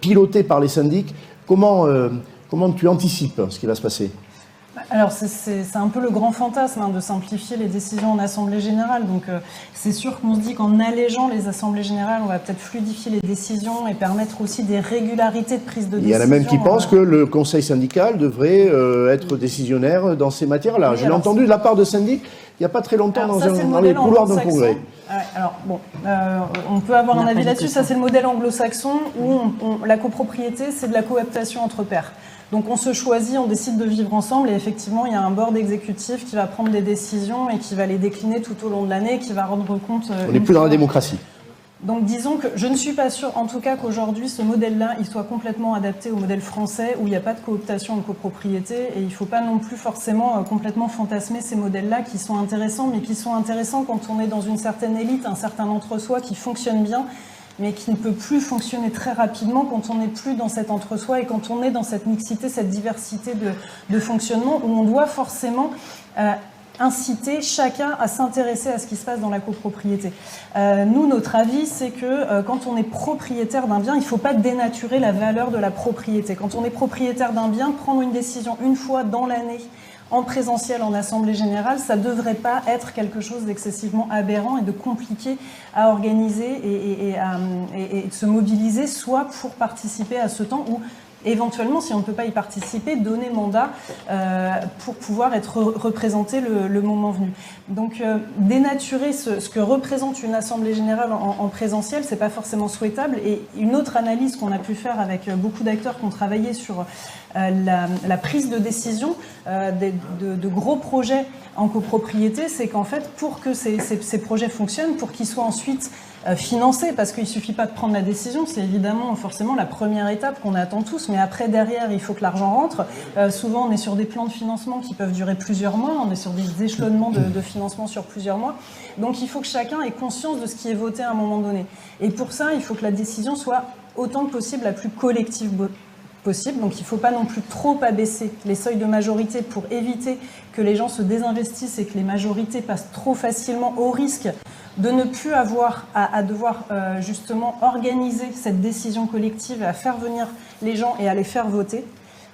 pilotés par les syndics? Comment tu anticipes ce qui va se passer? Alors c'est un peu le grand fantasme de simplifier les décisions en Assemblée générale. Donc c'est sûr qu'on se dit qu'en allégeant les Assemblées générales, on va peut-être fluidifier les décisions et permettre aussi des régularités de prise de décision. Il y en a même qui pensent que le Conseil syndical devrait être décisionnaire dans ces matières-là. Oui, je l'ai entendu de la part de syndics il n'y a pas très longtemps dans les couloirs d'un congrès. Alors bon, on peut avoir un avis là-dessus. Ça, c'est le modèle anglo-saxon où la copropriété, c'est de la cooptation entre pairs. Donc on se choisit, on décide de vivre ensemble et effectivement il y a un board exécutif qui va prendre des décisions et qui va les décliner tout au long de l'année, qui va rendre compte. On n'est plus dans la démocratie. Donc disons que je ne suis pas sûre, en tout cas qu'aujourd'hui ce modèle-là, il soit complètement adapté au modèle français où il n'y a pas de cooptation de copropriété et il ne faut pas non plus forcément complètement fantasmer ces modèles-là qui sont intéressants, mais qui sont intéressants quand on est dans une certaine élite, un certain entre-soi qui fonctionne bien, mais qui ne peut plus fonctionner très rapidement quand on n'est plus dans cet entre-soi et quand on est dans cette mixité, cette diversité de fonctionnement où on doit forcément inciter chacun à s'intéresser à ce qui se passe dans la copropriété. Nous, notre avis, c'est que quand on est propriétaire d'un bien, il ne faut pas dénaturer la valeur de la propriété. Quand on est propriétaire d'un bien, prendre une décision une fois dans l'année, en présentiel, en assemblée générale, ça ne devrait pas être quelque chose d'excessivement aberrant et de compliqué à organiser et de se mobiliser, soit pour participer à ce temps où, éventuellement, si on ne peut pas y participer, donner mandat pour pouvoir être représenté le moment venu. Donc, dénaturer ce que représente une assemblée générale en présentiel, c'est pas forcément souhaitable. Et une autre analyse qu'on a pu faire avec beaucoup d'acteurs qui ont travaillé sur la prise de décision de gros projets en copropriété, c'est qu'en fait, pour que ces projets fonctionnent, pour qu'ils soient ensuite financés, parce qu'il ne suffit pas de prendre la décision, c'est évidemment forcément la première étape qu'on attend tous, mais après, derrière, il faut que l'argent rentre. Souvent, on est sur des plans de financement qui peuvent durer plusieurs mois, on est sur des échelonnements de financement sur plusieurs mois. Donc, il faut que chacun ait conscience de ce qui est voté à un moment donné. Et pour ça, il faut que la décision soit autant que possible la plus collective possible. Donc il ne faut pas non plus trop abaisser les seuils de majorité pour éviter que les gens se désinvestissent et que les majorités passent trop facilement au risque de ne plus avoir à devoir justement organiser cette décision collective et à faire venir les gens et à les faire voter.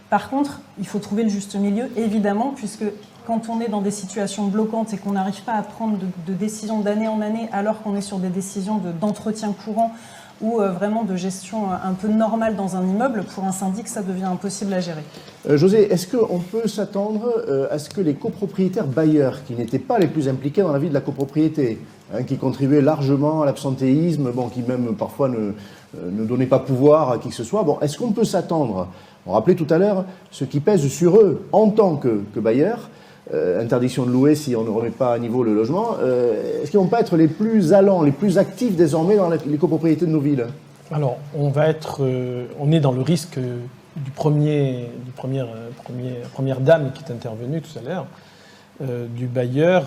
Par contre, il faut trouver le juste milieu, évidemment, puisque quand on est dans des situations bloquantes et qu'on n'arrive pas à prendre de décisions d'année en année alors qu'on est sur des décisions d'entretien courant ou vraiment de gestion un peu normale dans un immeuble, pour un syndic, ça devient impossible à gérer. José, est-ce qu'on peut s'attendre à ce que les copropriétaires bailleurs, qui n'étaient pas les plus impliqués dans la vie de la copropriété, qui contribuaient largement à l'absentéisme, qui même parfois ne donnaient pas pouvoir à qui que ce soit, est-ce qu'on peut s'attendre, on rappelait tout à l'heure, ce qui pèse sur eux en tant que bailleurs, interdiction de louer si on ne remet pas à niveau le logement, est-ce qu'ils ne vont pas être les plus allants, les plus actifs désormais dans les copropriétés de nos villes? Alors, on est dans le risque première dame qui est intervenue tout à l'heure, du bailleur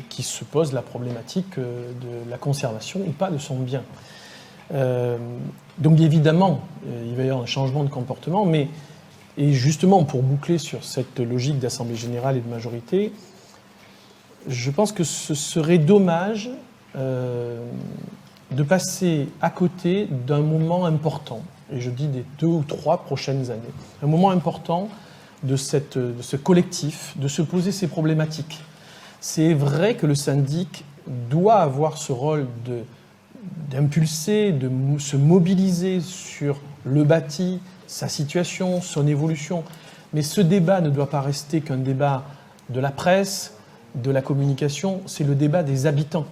qui se pose la problématique de la conservation ou pas de son bien. Donc évidemment, il va y avoir un changement de comportement, et justement, pour boucler sur cette logique d'assemblée générale et de majorité, je pense que ce serait dommage de passer à côté d'un moment important, et je dis des 2 ou 3 prochaines années, un moment important de ce collectif, de se poser ces problématiques. C'est vrai que le syndic doit avoir ce rôle d'impulser, de se mobiliser sur le bâti, sa situation, son évolution. Mais ce débat ne doit pas rester qu'un débat de la presse, de la communication, c'est le débat des habitants.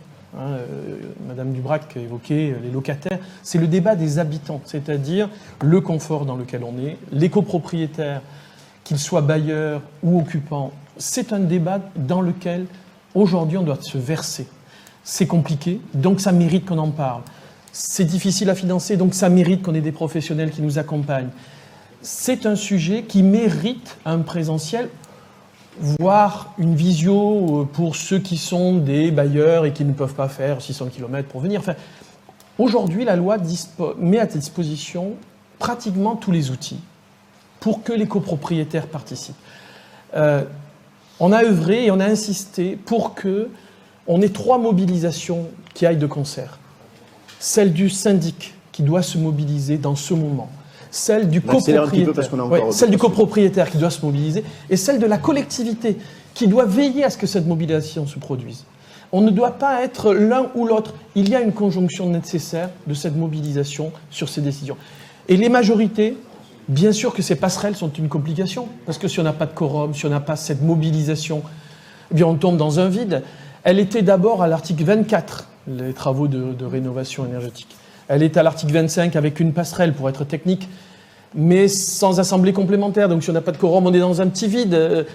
Madame Dubrac a évoqué les locataires, c'est le débat des habitants, c'est-à-dire le confort dans lequel on est, les copropriétaires, qu'ils soient bailleurs ou occupants. C'est un débat dans lequel, aujourd'hui, on doit se verser. C'est compliqué, donc ça mérite qu'on en parle. C'est difficile à financer, donc ça mérite qu'on ait des professionnels qui nous accompagnent. C'est un sujet qui mérite un présentiel, voire une visio pour ceux qui sont des bailleurs et qui ne peuvent pas faire 600 km pour venir. Enfin, aujourd'hui, la loi met à disposition pratiquement tous les outils. pour que les copropriétaires participent. On a œuvré et on a insisté pour qu'on ait 3 mobilisations qui aillent de concert. Celle du syndic qui doit se mobiliser dans ce moment, celle du copropriétaire qui doit se mobiliser, et celle de la collectivité qui doit veiller à ce que cette mobilisation se produise. On ne doit pas être l'un ou l'autre. Il y a une conjonction nécessaire de cette mobilisation sur ces décisions. Et les majorités, bien sûr que ces passerelles sont une complication, parce que si on n'a pas de quorum, si on n'a pas cette mobilisation, eh bien on tombe dans un vide. Elle était d'abord à l'article 24, les travaux de rénovation énergétique. Elle est à l'article 25 avec une passerelle pour être technique, mais sans assemblée complémentaire. Donc si on n'a pas de quorum, on est dans un petit vide.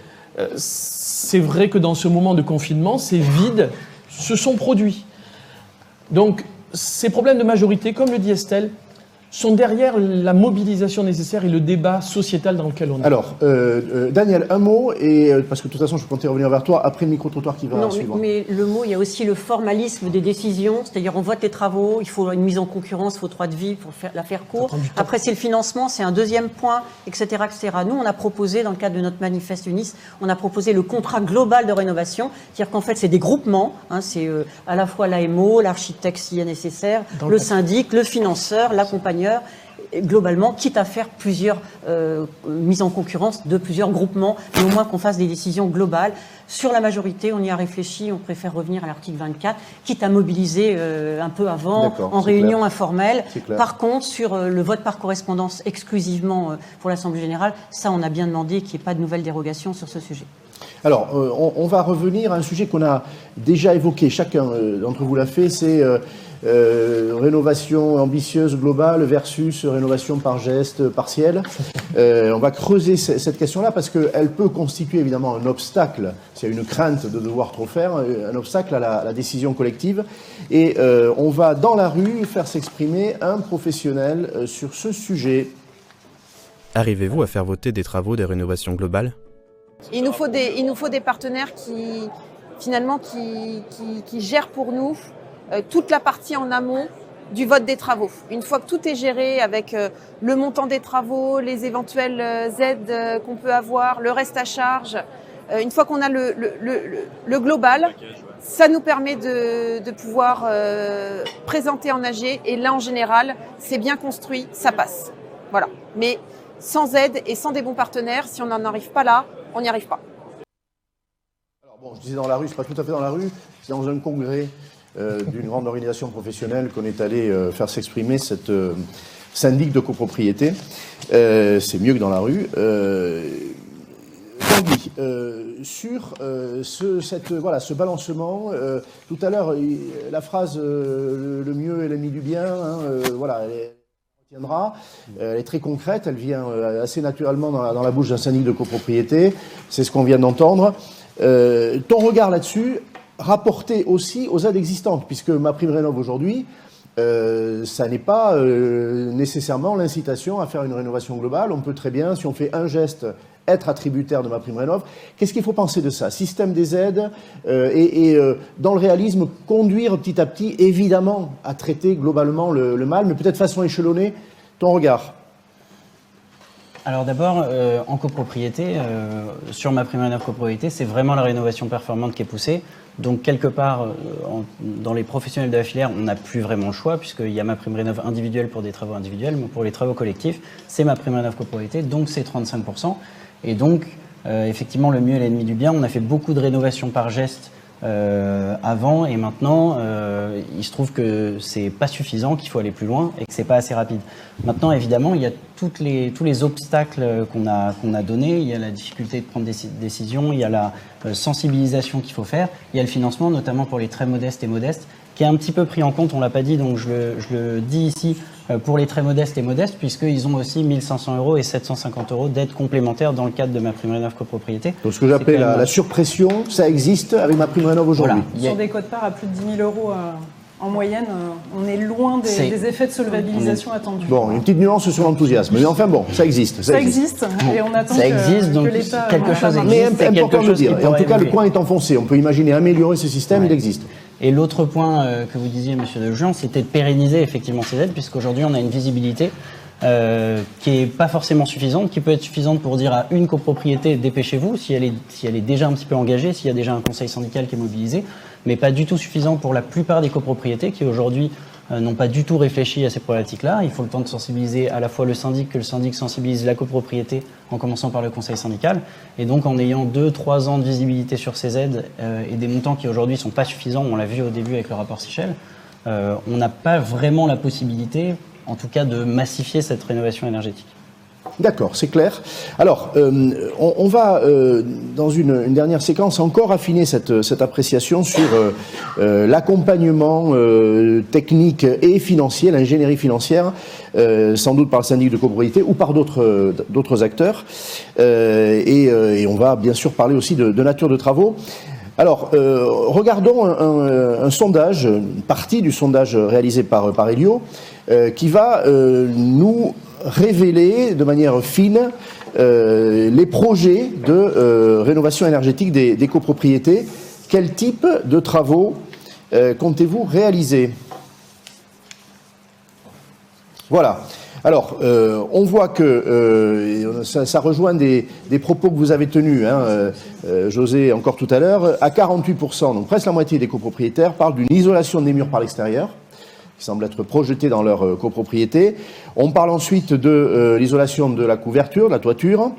C'est vrai que dans ce moment de confinement, ces vides se sont produits. Donc ces problèmes de majorité, comme le dit Estelle, sont derrière la mobilisation nécessaire et le débat sociétal dans lequel on est. Alors, Daniel, un mot, parce que de toute façon, je comptais revenir vers toi après le micro-trottoir qui va suivre. Mais le mot, il y a aussi le formalisme des décisions, c'est-à-dire on vote les travaux, il faut une mise en concurrence, il faut droit de vie pour la faire court. Après, c'est le financement, c'est un deuxième point, etc., etc. Nous, on a proposé, dans le cadre de notre manifeste UNIS, on a proposé le contrat global de rénovation, c'est-à-dire qu'en fait, c'est des groupements, c'est à la fois l'AMO, l'architecte s'il y a nécessaire, le syndic, le financeur, l'accompagneur, globalement, quitte à faire plusieurs mises en concurrence de plusieurs groupements, mais au moins qu'on fasse des décisions globales. Sur la majorité, on y a réfléchi, on préfère revenir à l'article 24, quitte à mobiliser un peu avant, en réunion informelle. Par contre, sur le vote par correspondance exclusivement pour l'Assemblée générale, ça, on a bien demandé qu'il n'y ait pas de nouvelles dérogations sur ce sujet. Alors, on va revenir à un sujet qu'on a déjà évoqué, chacun d'entre vous l'a fait, c'est rénovation ambitieuse globale versus rénovation par geste partiel. On va creuser cette question-là parce qu'elle peut constituer évidemment un obstacle, s'il y a une crainte de devoir trop faire, un obstacle à la décision collective. Et on va dans la rue faire s'exprimer un professionnel sur ce sujet. Arrivez-vous à faire voter des travaux de rénovation globale ? Il nous faut des partenaires qui gèrent pour nous toute la partie en amont du vote des travaux. Une fois que tout est géré avec le montant des travaux, les éventuelles aides qu'on peut avoir, le reste à charge, une fois qu'on a le global, ça nous permet de pouvoir présenter en AG. Et là, en général, c'est bien construit, ça passe. Voilà. Mais sans aide et sans des bons partenaires, si on n'en arrive pas là, on n'y arrive pas. Alors bon, je disais dans la rue, c'est pas tout à fait dans la rue, c'est dans un congrès d'une grande organisation professionnelle qu'on est allé faire s'exprimer cette syndic de copropriété. C'est mieux que dans la rue. Tanguy, sur ce balancement, tout à l'heure, la phrase le mieux est l'ennemi du bien, elle tiendra. Elle est très concrète, elle vient assez naturellement dans la bouche d'un syndic de copropriété. C'est ce qu'on vient d'entendre. Ton regard là-dessus, rapporté aussi aux aides existantes, puisque MaPrimeRénov' aujourd'hui, ça n'est pas nécessairement l'incitation à faire une rénovation globale. On peut très bien, si on fait un geste, être attributaire de MaPrimeRénov'. Qu'est-ce qu'il faut penser de ça ? Système des aides et dans le réalisme, conduire petit à petit, évidemment, à traiter globalement le mal, mais peut-être façon échelonnée. Ton regard ? Alors d'abord, en copropriété, sur MaPrimeRénov' copropriété, c'est vraiment la rénovation performante qui est poussée. Donc quelque part, dans les professionnels de la filière, on n'a plus vraiment le choix, puisqu'il y a MaPrimeRénov' individuel pour des travaux individuels, mais pour les travaux collectifs, c'est MaPrimeRénov' copropriété, donc c'est 35%. Et donc, effectivement, le mieux est l'ennemi du bien. On a fait beaucoup de rénovations par geste avant, et maintenant, il se trouve que c'est pas suffisant, qu'il faut aller plus loin et que c'est pas assez rapide. Maintenant, évidemment, il y a tous les obstacles qu'on a donnés. Il y a la difficulté de prendre des décisions, il y a la sensibilisation qu'il faut faire, il y a le financement, notamment pour les très modestes et modestes, qui est un petit peu pris en compte, on l'a pas dit, donc je le dis ici, pour les très modestes et modestes, puisqu'ils ont aussi 1 500 € et 750 € d'aide complémentaire dans le cadre de MaPrimeRénov' copropriété. Donc ce que j'appelle la surpression, ça existe avec MaPrimeRénov' aujourd'hui. Voilà. Sur des quotes-parts à plus de 10 000 € en moyenne, on est loin des effets de solvabilisation attendus. Bon, une petite nuance sur l'enthousiasme, mais enfin bon, ça existe. Ça existe, et on attend donc que l'État... quelque chose existe. Mais important de le dire, et en tout cas le coin est enfoncé, on peut imaginer améliorer ce système, il existe. Et l'autre point que vous disiez, Monsieur Dejean, c'était de pérenniser effectivement ces aides, puisqu'aujourd'hui on a une visibilité qui n'est pas forcément suffisante, qui peut être suffisante pour dire à une copropriété dépêchez-vous si elle est déjà un petit peu engagée, s'il y a déjà un conseil syndical qui est mobilisé, mais pas du tout suffisant pour la plupart des copropriétés qui aujourd'hui n'ont pas du tout réfléchi à ces problématiques-là. Il faut le temps de sensibiliser à la fois le syndic, que le syndic sensibilise la copropriété en commençant par le conseil syndical. Et donc en ayant 2-3 ans de visibilité sur ces aides et des montants qui aujourd'hui ne sont pas suffisants, on l'a vu au début avec le rapport Sichel, on n'a pas vraiment la possibilité, en tout cas, de massifier cette rénovation énergétique. D'accord, c'est clair. Alors, on va, dans une dernière séquence, encore affiner cette appréciation sur l'accompagnement technique et financier, l'ingénierie financière, sans doute par le syndic de copropriété ou par d'autres acteurs. Et on va bien sûr parler aussi de nature de travaux. Alors, regardons un sondage, une partie du sondage réalisé par Elio, qui va nous révéler de manière fine les projets de rénovation énergétique des copropriétés. Quel type de travaux comptez-vous réaliser? Voilà. Alors, on voit que ça rejoint des propos que vous avez tenus, José, encore tout à l'heure. À 48%, donc presque la moitié des copropriétaires parlent d'une isolation des murs par l'extérieur, qui semble être projetée dans leur copropriété. On parle ensuite de l'isolation de la couverture, de la toiture,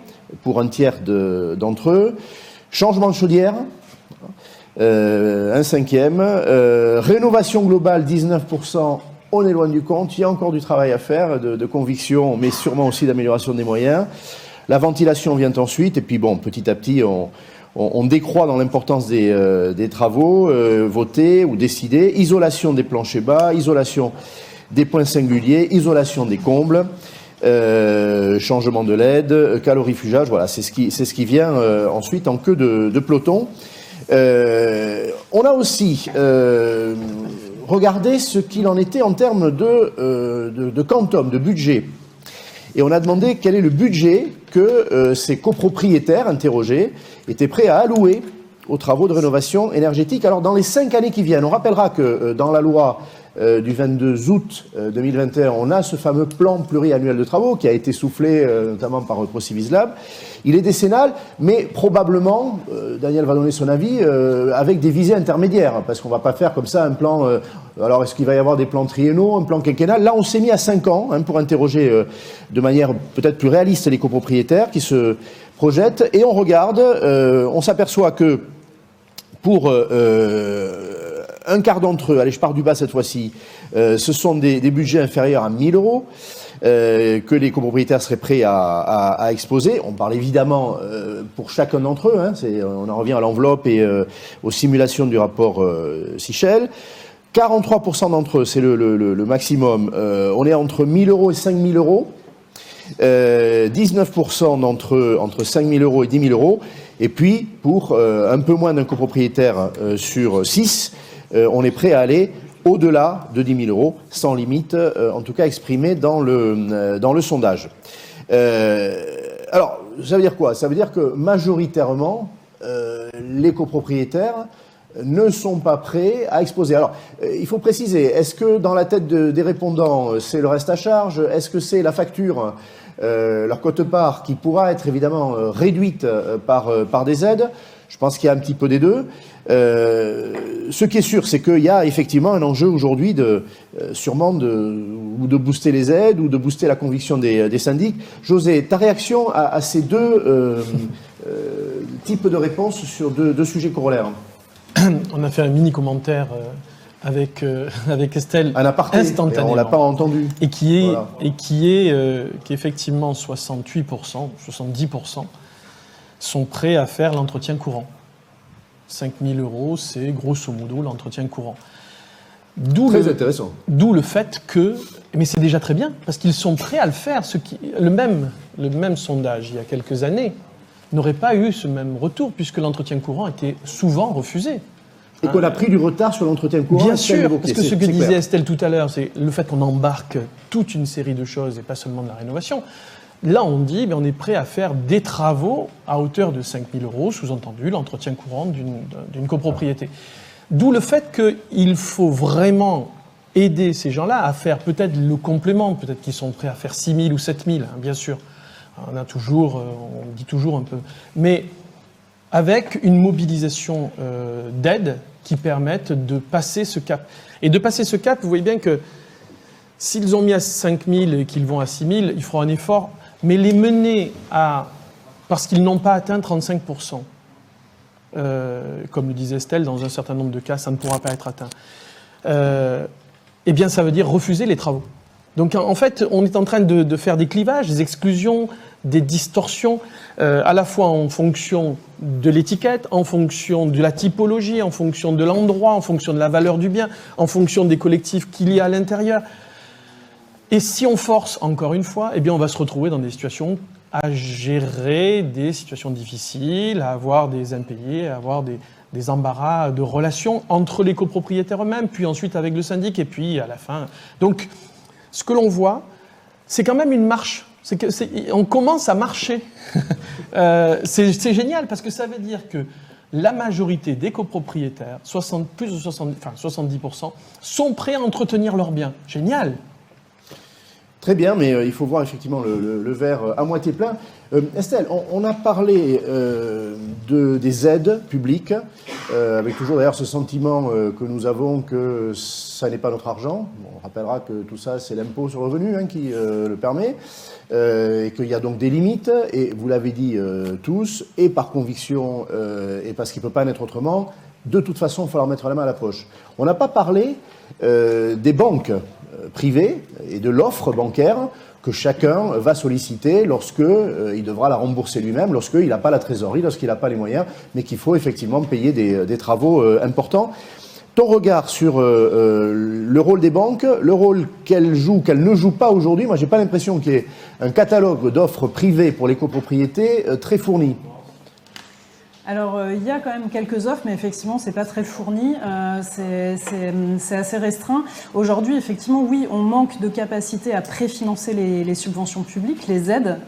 pour un tiers d'entre eux. Changement de chaudière, un cinquième. Rénovation globale, 19%. On est loin du compte, il y a encore du travail à faire, de conviction, mais sûrement aussi d'amélioration des moyens. La ventilation vient ensuite, et puis bon, petit à petit, on décroît dans l'importance des travaux votés ou décidés. Isolation des planchers bas, isolation des points singuliers, isolation des combles, changement de LED, calorifugage, voilà, c'est ce qui vient ensuite en queue de peloton. On a aussi regardé ce qu'il en était en termes de quantum, de budget. Et on a demandé quel est le budget que ces copropriétaires interrogés étaient prêts à allouer aux travaux de rénovation énergétique. Alors, dans les 5 années qui viennent, on rappellera que dans la loi du 22 août 2021, on a ce fameux plan pluriannuel de travaux qui a été soufflé notamment par ProCivislab. Il est décennal, mais probablement, Daniel va donner son avis, avec des visées intermédiaires, parce qu'on ne va pas faire comme ça un plan... alors, est-ce qu'il va y avoir des plans triennaux, un plan quinquennal? Là, on s'est mis à 5 ans pour interroger de manière peut-être plus réaliste les copropriétaires qui se projettent, et on regarde, on s'aperçoit que pour un quart d'entre eux, allez, je pars du bas cette fois-ci, ce sont des budgets inférieurs à 1 000 euros que les copropriétaires seraient prêts à exposer. On parle évidemment pour chacun d'entre eux, on en revient à l'enveloppe et aux simulations du rapport Sichel. 43% d'entre eux, c'est le maximum, on est entre 1 000 euros et 5 000 euros. 19% d'entre eux entre 5 000 euros et 10 000 euros. Et puis, pour un peu moins d'un copropriétaire sur 6, on est prêt à aller au-delà de 10 000 euros, sans limite, en tout cas exprimé dans le sondage. Alors, ça veut dire quoi? Ça veut dire que majoritairement, les copropriétaires ne sont pas prêts à exposer. Alors, il faut préciser, est-ce que dans la tête des répondants, c'est le reste à charge? Est-ce que c'est la facture, leur quote-part, qui pourra être évidemment réduite par des aides? Je pense qu'il y a un petit peu des deux. Ce qui est sûr, c'est qu'il y a effectivement un enjeu aujourd'hui sûrement de booster les aides ou de booster la conviction des syndics. José, ta réaction à ces deux types de réponses sur deux sujets corollaires? On a fait un mini commentaire avec Estelle, un aparté, instantanément. On l'a pas entendu. Et qui est effectivement 68%, 70% sont prêts à faire l'entretien courant. 5 000 euros, c'est grosso modo l'entretien courant. Très intéressant. D'où le fait que, mais c'est déjà très bien, parce qu'ils sont prêts à le faire. Le même sondage, il y a quelques années, n'aurait pas eu ce même retour, puisque l'entretien courant était souvent refusé. Et qu'on a pris du retard sur l'entretien courant. Bien sûr, parce que ce que disait Estelle tout à l'heure, c'est le fait qu'on embarque toute une série de choses, et pas seulement de la rénovation. Là, on dit, on est prêt à faire des travaux à hauteur de 5 000 euros, sous-entendu l'entretien courant d'une copropriété. D'où le fait qu'il faut vraiment aider ces gens-là à faire peut-être le complément, peut-être qu'ils sont prêts à faire 6 000 ou 7 000, hein, bien sûr. On dit toujours un peu. Mais avec une mobilisation d'aide qui permette de passer ce cap. Et de passer ce cap, vous voyez bien que s'ils ont mis à 5 000 et qu'ils vont à 6 000, il faudra un effort, mais les mener à... parce qu'ils n'ont pas atteint 35%. Comme le disait Estelle, dans un certain nombre de cas, ça ne pourra pas être atteint. Eh bien, ça veut dire refuser les travaux. Donc, en fait, on est en train de faire des clivages, des exclusions, des distorsions, à la fois en fonction de l'étiquette, en fonction de la typologie, en fonction de l'endroit, en fonction de la valeur du bien, en fonction des collectifs qu'il y a à l'intérieur. Et si on force, encore une fois, eh bien, on va se retrouver dans des situations à gérer des situations difficiles, à avoir des impayés, à avoir des embarras de relations entre les copropriétaires eux-mêmes, puis ensuite avec le syndic, et puis à la fin. Donc, ce que l'on voit, c'est quand même une marche. On commence à marcher. C'est génial, parce que ça veut dire que la majorité des copropriétaires, 70%, sont prêts à entretenir leurs biens. Génial. Très bien, mais il faut voir effectivement le verre à moitié plein. Estelle, on a parlé des aides publiques, avec toujours d'ailleurs ce sentiment que nous avons que ça n'est pas notre argent. Bon, on rappellera que tout ça, c'est l'impôt sur le revenu qui le permet, et qu'il y a donc des limites, et vous l'avez dit tous, et par conviction, et parce qu'il ne peut pas en être autrement, de toute façon, il va falloir mettre la main à la poche. On n'a pas parlé des banques privées et de l'offre bancaire que chacun va solliciter lorsque il devra la rembourser lui-même, lorsqu'il n'a pas la trésorerie, lorsqu'il n'a pas les moyens, mais qu'il faut effectivement payer des travaux importants. Ton regard sur le rôle des banques, le rôle qu'elles jouent, qu'elles ne jouent pas aujourd'hui. Moi, j'ai pas l'impression qu'il y ait un catalogue d'offres privées pour les copropriétés très fourni. Alors, il y a quand même quelques offres, mais effectivement, c'est pas très fourni, c'est assez restreint. Aujourd'hui, effectivement, oui, on manque de capacité à préfinancer les subventions publiques, les aides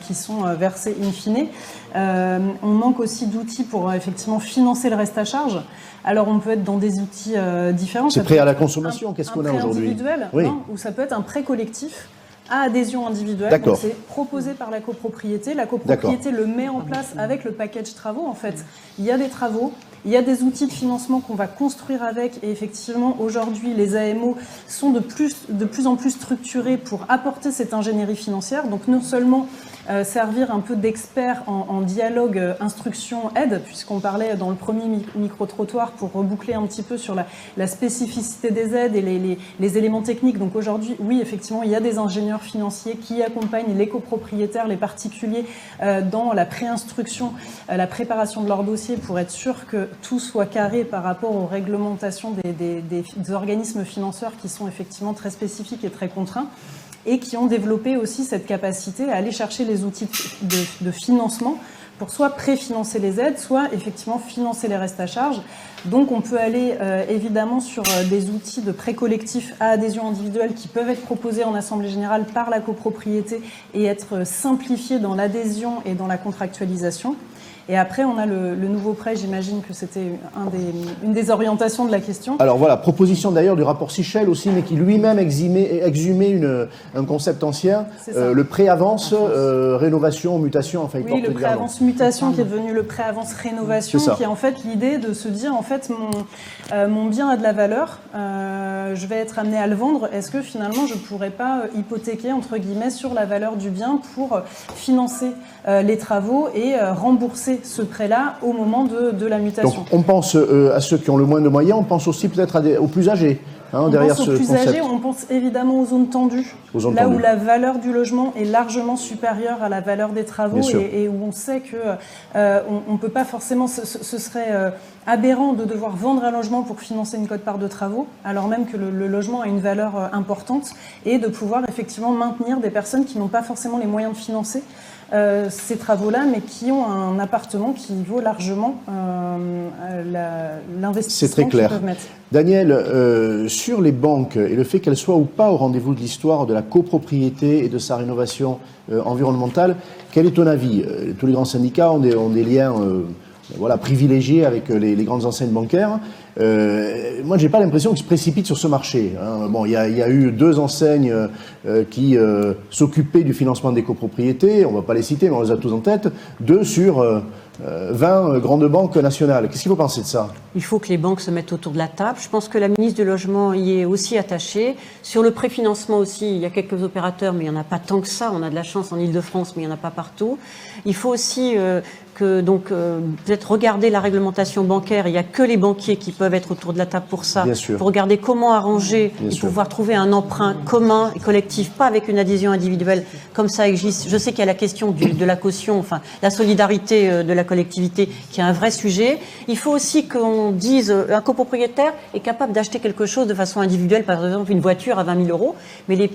qui sont versées in fine. On manque aussi d'outils pour effectivement financer le reste à charge. Alors, on peut être dans des outils différents. C'est prêt à la consommation, qu'est-ce qu'on a aujourd'hui ? Un prêt individuel, oui. Non, ou ça peut être un prêt collectif à adhésion individuelle. D'accord. Donc c'est proposé par la copropriété. La copropriété le met en place avec le package travaux. En fait, il y a des travaux, il y a des outils de financement qu'on va construire avec. Et effectivement, aujourd'hui, les AMO sont de plus en plus structurés pour apporter cette ingénierie financière. Donc non seulement servir un peu d'expert en dialogue instruction-aide, puisqu'on parlait dans le premier micro-trottoir pour reboucler un petit peu sur la spécificité des aides et les éléments techniques. Donc aujourd'hui, oui, effectivement, il y a des ingénieurs financiers qui accompagnent les copropriétaires, les particuliers dans la préinstruction, la préparation de leur dossier pour être sûr que tout soit carré par rapport aux réglementations des organismes financeurs qui sont effectivement très spécifiques et très contraints, et qui ont développé aussi cette capacité à aller chercher les outils de financement pour soit préfinancer les aides, soit effectivement financer les restes à charge. Donc on peut aller évidemment sur des outils de prêt collectif à adhésion individuelle qui peuvent être proposés en assemblée générale par la copropriété et être simplifiés dans l'adhésion et dans la contractualisation. Et après, on a le nouveau prêt, j'imagine que c'était une des orientations de la question. Alors voilà, proposition d'ailleurs du rapport Sichel aussi, mais qui lui-même exhumait un concept ancien, le prêt-avance, rénovation, mutation, enfin il oui, le prêt-avance mutation qui est devenu le prêt-avance rénovation, qui est en fait l'idée de se dire, en fait, mon bien a de la valeur, je vais être amené à le vendre, est-ce que finalement je ne pourrais pas hypothéquer, entre guillemets, sur la valeur du bien pour financer les travaux et rembourser ce prêt-là au moment de la mutation. Donc on pense à ceux qui ont le moins de moyens, on pense aussi peut-être aux plus âgés. On pense aux plus âgés, on pense évidemment aux zones tendues, là où la valeur du logement est largement supérieure à la valeur des travaux et où on sait qu'on ne peut pas forcément, ce serait aberrant de devoir vendre un logement pour financer une quote-part de travaux, alors même que le logement a une valeur importante, et de pouvoir effectivement maintenir des personnes qui n'ont pas forcément les moyens de financer ces travaux-là, mais qui ont un appartement qui vaut largement l'investissement qu'ils peuvent mettre. Daniel, sur les banques et le fait qu'elles soient ou pas au rendez-vous de l'histoire de la copropriété et de sa rénovation environnementale, quel est ton avis ? Tous les grands syndicats ont des liens voilà, privilégiés avec les grandes enseignes bancaires. Moi, j'ai pas l'impression qu'ils se précipitent sur ce marché. Hein. Bon, il y a eu 2 enseignes qui s'occupaient du financement des copropriétés. On va pas les citer, mais on les a tous en tête. 2 sur 20 grandes banques nationales. Qu'est-ce qu'il faut penser de ça? Il faut que les banques se mettent autour de la table. Je pense que la ministre du Logement y est aussi attachée. Sur le préfinancement aussi, il y a quelques opérateurs, mais il n'y en a pas tant que ça. On a de la chance en Ile-de-France, mais il n'y en a pas partout. Il faut aussi peut-être regarder la réglementation bancaire. Il n'y a que les banquiers qui peuvent être autour de la table pour ça. Pour regarder comment arranger pouvoir trouver un emprunt commun et collectif, pas avec une adhésion individuelle comme ça existe. Je sais qu'il y a la question de la caution, enfin la solidarité de la collectivité qui est un vrai sujet. Il faut aussi qu'on dise un copropriétaire est capable d'acheter quelque chose de façon individuelle, par exemple une voiture à 20 000 euros, mais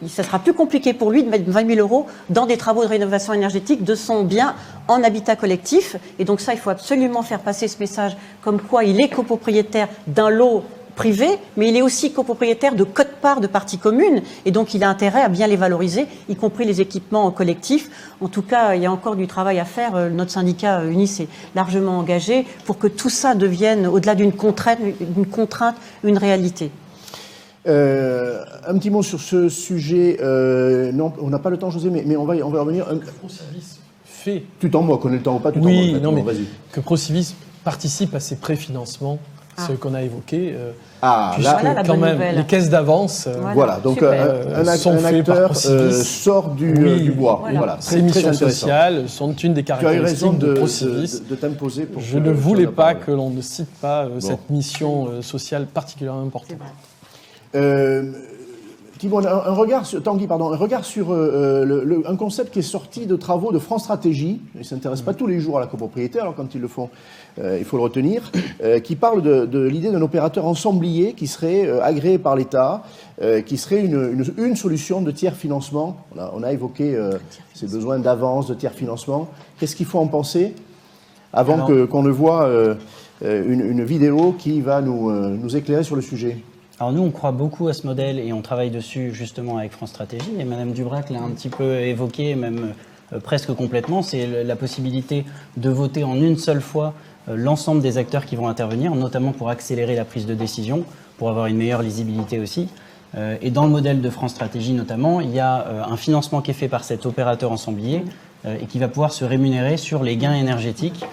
ça sera plus compliqué pour lui de mettre 20 000 euros dans des travaux de rénovation énergétique de son bien en habitat collectif. Et donc ça, il faut absolument faire passer ce message comme quoi il est copropriétaire d'un lot privé, mais il est aussi copropriétaire de quote-part de parties communes, et donc il a intérêt à bien les valoriser, y compris les équipements collectifs. En tout cas, il y a encore du travail à faire. Notre syndicat UNIS est largement engagé pour que tout ça devienne, au-delà d'une contrainte, une réalité. Un petit mot sur ce sujet. Non, on n'a pas le temps, José, mais on va revenir. Procivis fait. Tu t'en moques, on a le temps ou pas, tu t'en Oui, moques. non, mais vas-y. que Procivis participe à ces préfinancements, ce qu'on a évoqué. Voilà, quand même, les caisses d'avance. Voilà, donc un acteur sort du bois. Voilà, ces missions sociales sont une des caractéristiques de Procivis. De t'imposer pour je ne voulais pas que l'on ne cite pas cette mission sociale particulièrement importante. Thibault, un regard sur un concept qui est sorti de travaux de France Stratégie. Ils ne s'intéressent pas tous les jours à la copropriété, alors quand ils le font, il faut le retenir, qui parle de l'idée d'un opérateur ensemblier qui serait agréé par l'État, qui serait une solution de tiers financement. On a évoqué ces besoins d'avance, de tiers financement. Qu'est-ce qu'il faut en penser avant qu'on ne voit une vidéo qui va nous éclairer sur le sujet? Alors nous, on croit beaucoup à ce modèle et on travaille dessus justement avec France Stratégie. Et Madame Dubrac l'a un petit peu évoqué, même presque complètement. C'est la possibilité de voter en une seule fois l'ensemble des acteurs qui vont intervenir, notamment pour accélérer la prise de décision, pour avoir une meilleure lisibilité aussi. Et dans le modèle de France Stratégie notamment, il y a un financement qui est fait par cet opérateur ensemblier et qui va pouvoir se rémunérer sur les gains énergétiques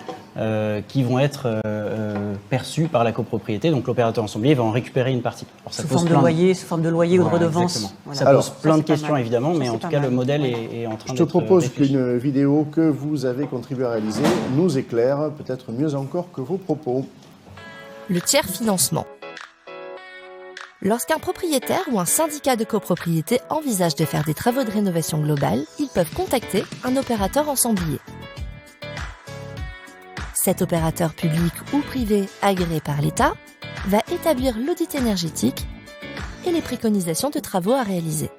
qui vont être perçus par la copropriété. Donc l'opérateur ensemblier va en récupérer une partie. Alors, sous forme de loyer ou de redevance. Voilà. Ça pose plein de questions évidemment, mais en tout cas le modèle est en train d'être Je te propose réfléchi. qu'une vidéo que vous avez contribué à réaliser nous éclaire peut-être mieux encore que vos propos. Le tiers financement. Lorsqu'un propriétaire ou un syndicat de copropriété envisage de faire des travaux de rénovation globale, ils peuvent contacter un opérateur ensemblier. Cet opérateur public ou privé agréé par l'État va établir l'audit énergétique et les préconisations de travaux à réaliser.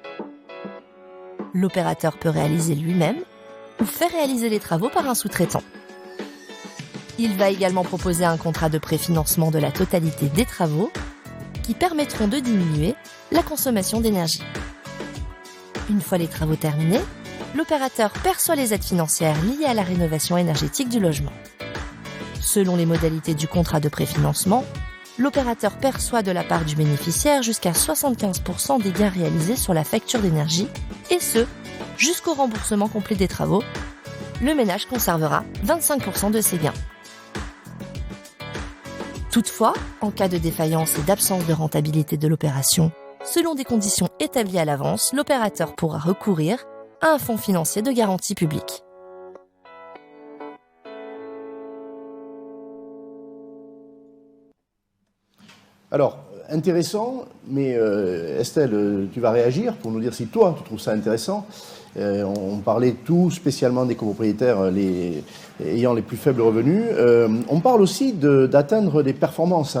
L'opérateur peut réaliser lui-même ou faire réaliser les travaux par un sous-traitant. Il va également proposer un contrat de préfinancement de la totalité des travaux qui permettront de diminuer la consommation d'énergie. Une fois les travaux terminés, l'opérateur perçoit les aides financières liées à la rénovation énergétique du logement. Selon les modalités du contrat de préfinancement, l'opérateur perçoit de la part du bénéficiaire jusqu'à 75% des gains réalisés sur la facture d'énergie, et ce, jusqu'au remboursement complet des travaux. Le ménage conservera 25% de ses gains. Toutefois, en cas de défaillance et d'absence de rentabilité de l'opération, selon des conditions établies à l'avance, l'opérateur pourra recourir à un fonds financier de garantie publique. Alors, intéressant, mais Estelle, tu vas réagir pour nous dire si toi, tu trouves ça intéressant. On parlait tout spécialement des copropriétaires ayant les plus faibles revenus. On parle aussi d'atteindre des performances,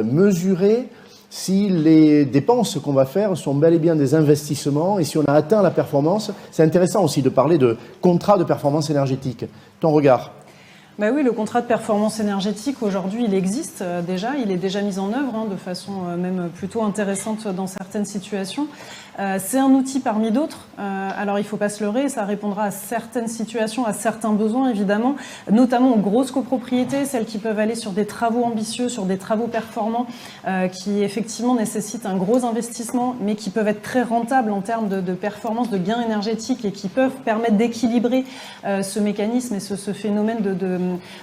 mesurer si les dépenses qu'on va faire sont bel et bien des investissements et si on a atteint la performance. C'est intéressant aussi de parler de contrat de performance énergétique. Ton regard ? Bah oui, le contrat de performance énergétique, aujourd'hui, il existe déjà. Il est déjà mis en œuvre de façon même plutôt intéressante dans certaines situations. C'est un outil parmi d'autres. Alors, il ne faut pas se leurrer, ça répondra à certaines situations, à certains besoins, évidemment, notamment aux grosses copropriétés, celles qui peuvent aller sur des travaux ambitieux, sur des travaux performants, qui effectivement nécessitent un gros investissement, mais qui peuvent être très rentables en termes de performance, de gains énergétiques et qui peuvent permettre d'équilibrer ce mécanisme et ce phénomène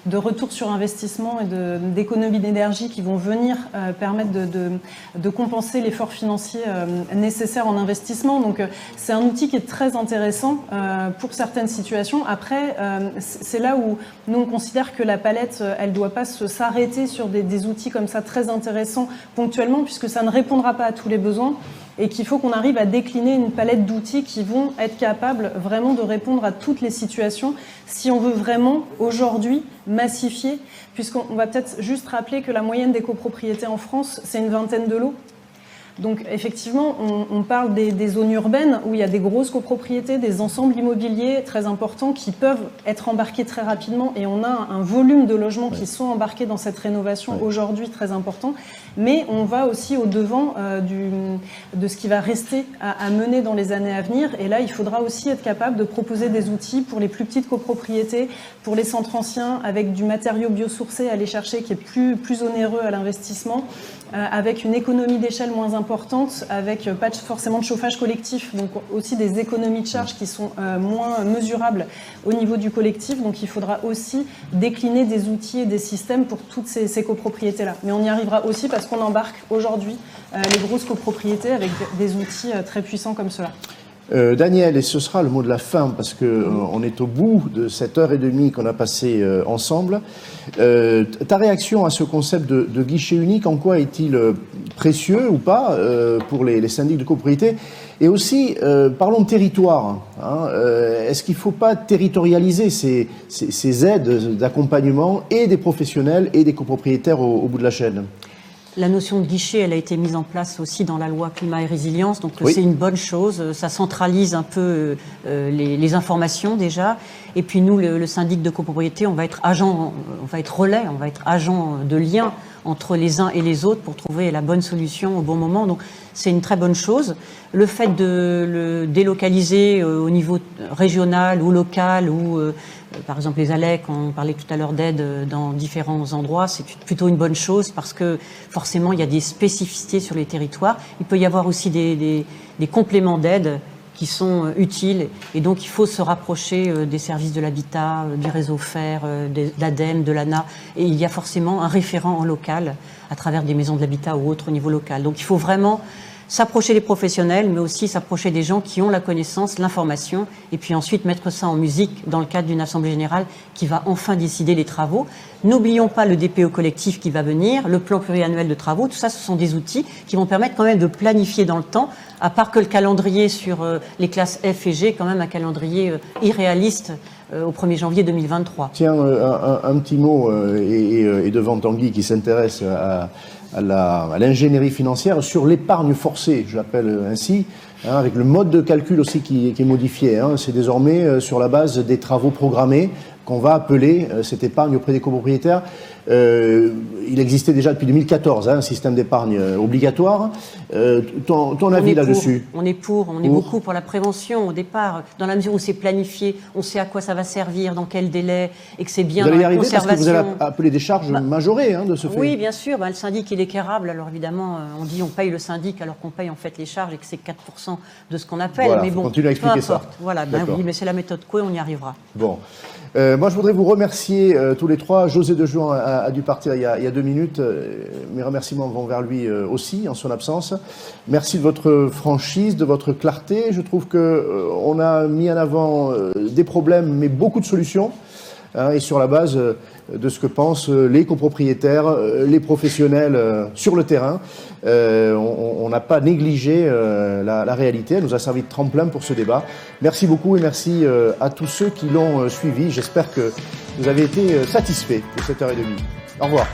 de retour sur investissement et d'économie d'énergie qui vont venir permettre de compenser l'effort financier nécessaire en investissement. Donc c'est un outil qui est très intéressant pour certaines situations. Après, c'est là où nous on considère que la palette, elle ne doit pas s'arrêter sur des outils comme ça très intéressants ponctuellement, puisque ça ne répondra pas à tous les besoins. Et qu'il faut qu'on arrive à décliner une palette d'outils qui vont être capables vraiment de répondre à toutes les situations si on veut vraiment aujourd'hui massifier, puisqu'on va peut-être juste rappeler que la moyenne des copropriétés en France, c'est une vingtaine de lots. Donc effectivement, on parle des zones urbaines où il y a des grosses copropriétés, des ensembles immobiliers très importants qui peuvent être embarqués très rapidement et on a un volume de logements qui sont embarqués dans cette rénovation aujourd'hui très important. Mais on va aussi au-devant de ce qui va rester à mener dans les années à venir. Et là, il faudra aussi être capable de proposer des outils pour les plus petites copropriétés, pour les centres anciens, avec du matériau biosourcé à aller chercher qui est plus onéreux à l'investissement, avec une économie d'échelle moins importante, avec pas forcément de chauffage collectif, donc aussi des économies de charges qui sont moins mesurables au niveau du collectif. Donc il faudra aussi décliner des outils et des systèmes pour toutes ces copropriétés-là. Mais on y arrivera aussi parce qu'on embarque aujourd'hui les grosses copropriétés avec des outils très puissants comme cela. Daniel, et ce sera le mot de la fin parce que on est au bout de cette heure et demie qu'on a passé ensemble. Ta réaction à ce concept de guichet unique, en quoi est-il précieux ou pas pour les syndics de copropriété? Et aussi, parlons de territoire. Est-ce qu'il ne faut pas territorialiser ces aides d'accompagnement et des professionnels et des copropriétaires au bout de la chaîne? La notion de guichet, elle a été mise en place aussi dans la loi climat et résilience, donc c'est une bonne chose. Ça centralise un peu les informations déjà. Et puis nous, le syndic de copropriété, on va être relais, on va être agent de lien entre les uns et les autres pour trouver la bonne solution au bon moment. Donc c'est une très bonne chose. Le fait de le délocaliser au niveau régional ou local ou par exemple les ALEC, on parlait tout à l'heure d'aide dans différents endroits, c'est plutôt une bonne chose parce que forcément il y a des spécificités sur les territoires. Il peut y avoir aussi des compléments d'aide qui sont utiles et donc il faut se rapprocher des services de l'habitat, du réseau FER, de l'ADEME, de l'ANA et il y a forcément un référent en local à travers des maisons de l'habitat ou autres au niveau local. Donc il faut vraiment s'approcher des professionnels, mais aussi s'approcher des gens qui ont la connaissance, l'information, et puis ensuite mettre ça en musique dans le cadre d'une assemblée générale qui va enfin décider les travaux. N'oublions pas le DPE collectif qui va venir, le plan pluriannuel de travaux, tout ça ce sont des outils qui vont permettre quand même de planifier dans le temps, à part que le calendrier sur les classes F et G est quand même un calendrier irréaliste au 1er janvier 2023. Tiens, un petit mot, et devant Tanguy qui s'intéresse à l'ingénierie financière sur l'épargne forcée, je l'appelle ainsi, avec le mode de calcul aussi qui est modifié. C'est désormais sur la base des travaux programmés qu'on va appeler cette épargne auprès des copropriétaires. Il existait déjà depuis 2014 un système d'épargne obligatoire. Ton avis là-dessus? On est beaucoup pour la prévention au départ, dans la mesure où c'est planifié, on sait à quoi ça va servir, dans quel délai, et que c'est bien dans la conservation. Parce que vous allez appeler des charges majorées de ce fait. Oui, bien sûr. Le syndic il est quérable, alors évidemment, on dit on paye le syndic alors qu'on paye en fait les charges et que c'est 4% de ce qu'on appelle. Voilà, mais bon, continue à expliquer ça. Voilà, oui, mais c'est la méthode Coué, on y arrivera. Bon. Moi, je voudrais vous remercier tous les trois. José Dejuan a dû partir il y a 2 minutes. Mes remerciements vont vers lui aussi, en son absence. Merci de votre franchise, de votre clarté. Je trouve qu'on a mis en avant des problèmes, mais beaucoup de solutions. Et sur la base de ce que pensent les copropriétaires, les professionnels sur le terrain. On n'a pas négligé la réalité, elle nous a servi de tremplin pour ce débat. Merci beaucoup et merci à tous ceux qui l'ont suivi. J'espère que vous avez été satisfaits de cette heure et demie. Au revoir.